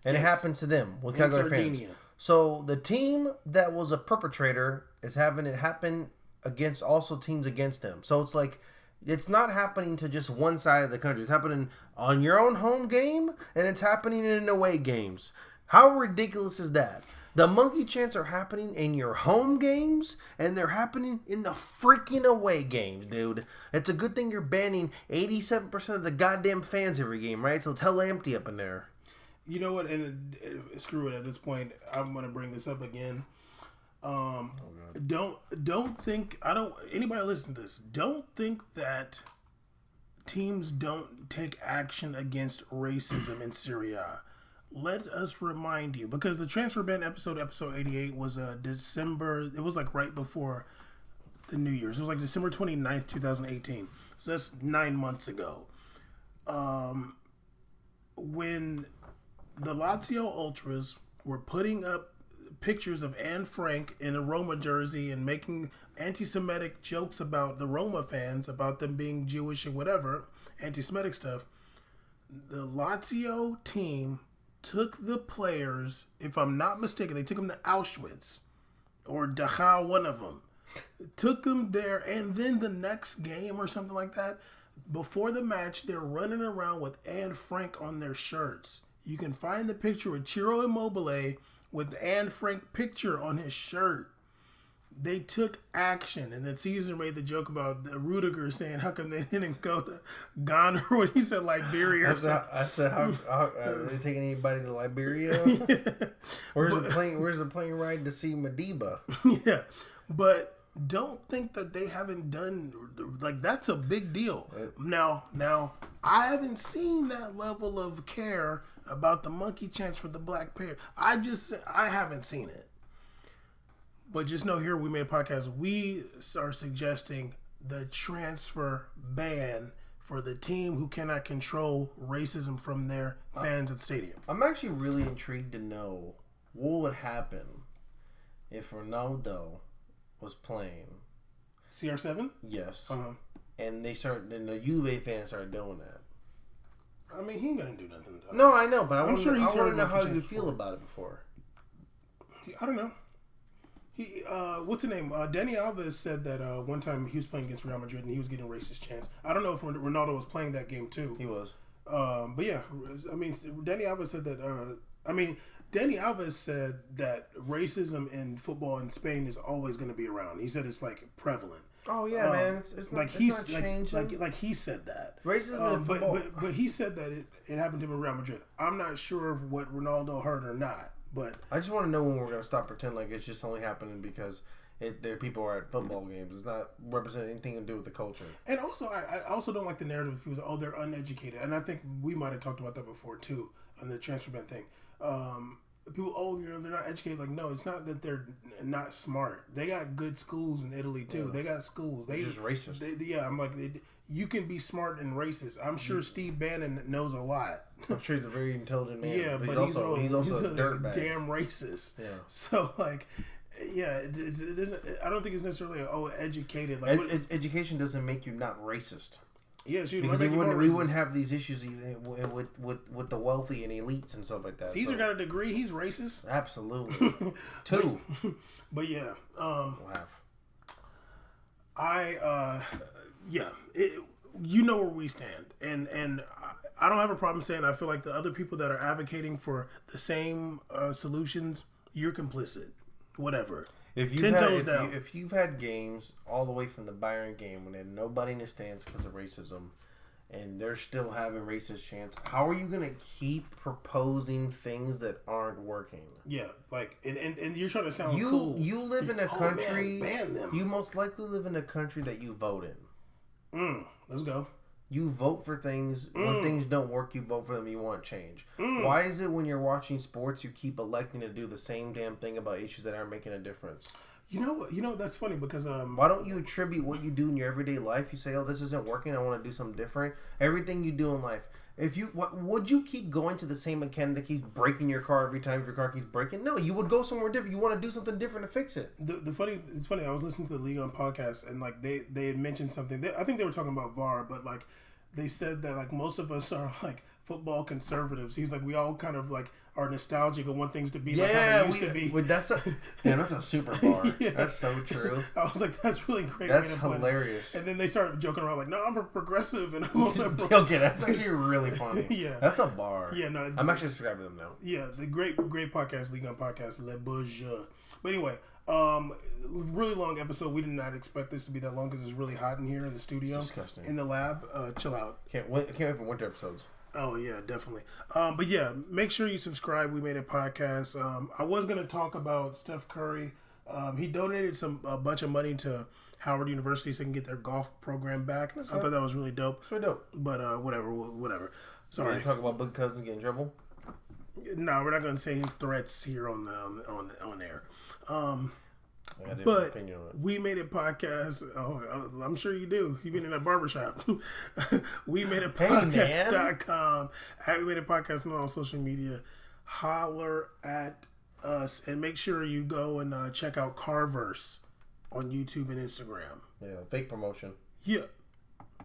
And it happened to them with Cagliari fans. So the team that was a perpetrator is having it happen against also teams against them. So it's like, it's not happening to just one side of the country. It's happening on your own home game, and it's happening in away games. How ridiculous is that? The monkey chants are happening in your home games, and they're happening in the freaking away games, dude. It's a good thing you're banning 87% of the goddamn fans every game, right? So it's hella empty up in there. You know what? And screw it. At this point, I'm gonna bring this up again. Don't think anybody listen to this. Don't think that teams don't take action against racism in Serie. Let us remind you, because the transfer ban episode 88 was December. It was like right before the New Year's. It was like December 29th, 2018. So that's 9 months ago. When the Lazio Ultras were putting up pictures of Anne Frank in a Roma jersey and making anti-Semitic jokes about the Roma fans, about them being Jewish or whatever, anti-Semitic stuff, the Lazio team took the players, if I'm not mistaken, they took them to Auschwitz or Dachau, one of them. Took them there, and then the next game or something like that, before the match, they're running around with Anne Frank on their shirts. You can find the picture of Ciro Immobile with Anne Frank picture on his shirt. They took action, and then Caesar made the joke about Rudiger saying, "How come they didn't go to Ghana?" Or what he said, Liberia. I said, "How are they taking anybody to Liberia? Yeah. Where's the plane ride to see Madiba?" Yeah, but don't think that they haven't done that's a big deal. Now, I haven't seen that level of care about the monkey chants for the black pair. I haven't seen it. But just know here, we made a podcast. We are suggesting the transfer ban for the team who cannot control racism from their fans at the stadium. I'm actually really intrigued to know what would happen if Ronaldo was playing CR7? Yes. Uh-huh. And the Juve fans started doing that. I mean, he ain't gonna do nothing. No, I know, but I want to know how you feel about it before. I don't know. What's the name? Dani Alves said that one time he was playing against Real Madrid and he was getting racist chants. I don't know if Ronaldo was playing that game too. He was. But yeah, I mean, Dani Alves said that. Dani Alves said that racism in football in Spain is always going to be around. He said it's like prevalent. Oh yeah, man, it's not changing. Like he said that racism in football. But he said that it happened to him in Real Madrid. I'm not sure of what Ronaldo heard or not. But I just want to know when we're going to stop pretending like it's just only happening because their people are at football games. It's not representing anything to do with the culture. And also, I also don't like the narrative of people. They're uneducated, and I think we might have talked about that before too on the transfer ban thing. People, they're not educated. Like, no, it's not that they're not smart. They got good schools in Italy too. Yeah. They got schools. They're just racist. I'm like, you can be smart and racist. I'm sure Steve Bannon knows a lot. I'm sure he's a very intelligent man. Yeah, but he's also a dirtbag. Damn racist. Yeah. So it isn't. I don't think it's necessarily educated. Like education doesn't make you not racist. Yeah, because we wouldn't have these issues with the wealthy and elites and stuff like that. Caesar got a degree. He's racist. Absolutely. 2. But yeah. You know where we stand, and I don't have a problem saying I feel like the other people that are advocating for the same solutions, you're complicit. Whatever. If you've had games all the way from the Bayern game when they had nobody in the stands because of racism, and they're still having racist chants, how are you going to keep proposing things that aren't working? Yeah, like and you're trying to sound cool. You live in a country. Man, ban them. You most likely live in a country that you vote in. Let's go. You vote for things. When things don't work, you vote for them. You want change. Why is it when you're watching sports, you keep electing to do the same damn thing about issues that aren't making a difference? You know that's funny because why don't you attribute what you do in your everyday life? You say, "Oh, this isn't working. I want to do something different." Everything you do in life. If you would you keep going to the same mechanic that keeps breaking your car every time your car keeps breaking? No, you would go somewhere different. You want to do something different to fix it. It's funny. I was listening to the League on podcast and like they had mentioned something. I think they were talking about VAR, but like they said that like most of us are like football conservatives. He's like we all kind of like are nostalgic and want things to be like how they used to be. That's a super bar. Yeah. That's so true. I was like, that's really great. That's hilarious. And then they started joking around like, no, I'm a progressive. And I'm okay, that's actually really funny. Yeah. That's a bar. Yeah, no. I'm actually subscribed to them now. Yeah, the great podcast, League on Podcast, Le Bourgeois. But anyway, really long episode. We did not expect this to be that long because it's really hot in here in the studio. Disgusting. In the lab. Chill out. Can't wait for winter episodes. Oh yeah, definitely. But yeah, make sure you subscribe. We made a podcast. I was gonna talk about Steph Curry. He donated a bunch of money to Howard University so they can get their golf program back. I thought that was really dope. It's really dope. But whatever. Sorry. You want to talk about Big Cousins getting in trouble? No, we're not gonna say his threats here on air. But we made a podcast. Oh, I'm sure you do. You've been in that barbershop. We made a podcast.com. We made a podcast on all social media. Holler at us and make sure you go and check out Carverse on YouTube and Instagram. Yeah, fake promotion. Yeah.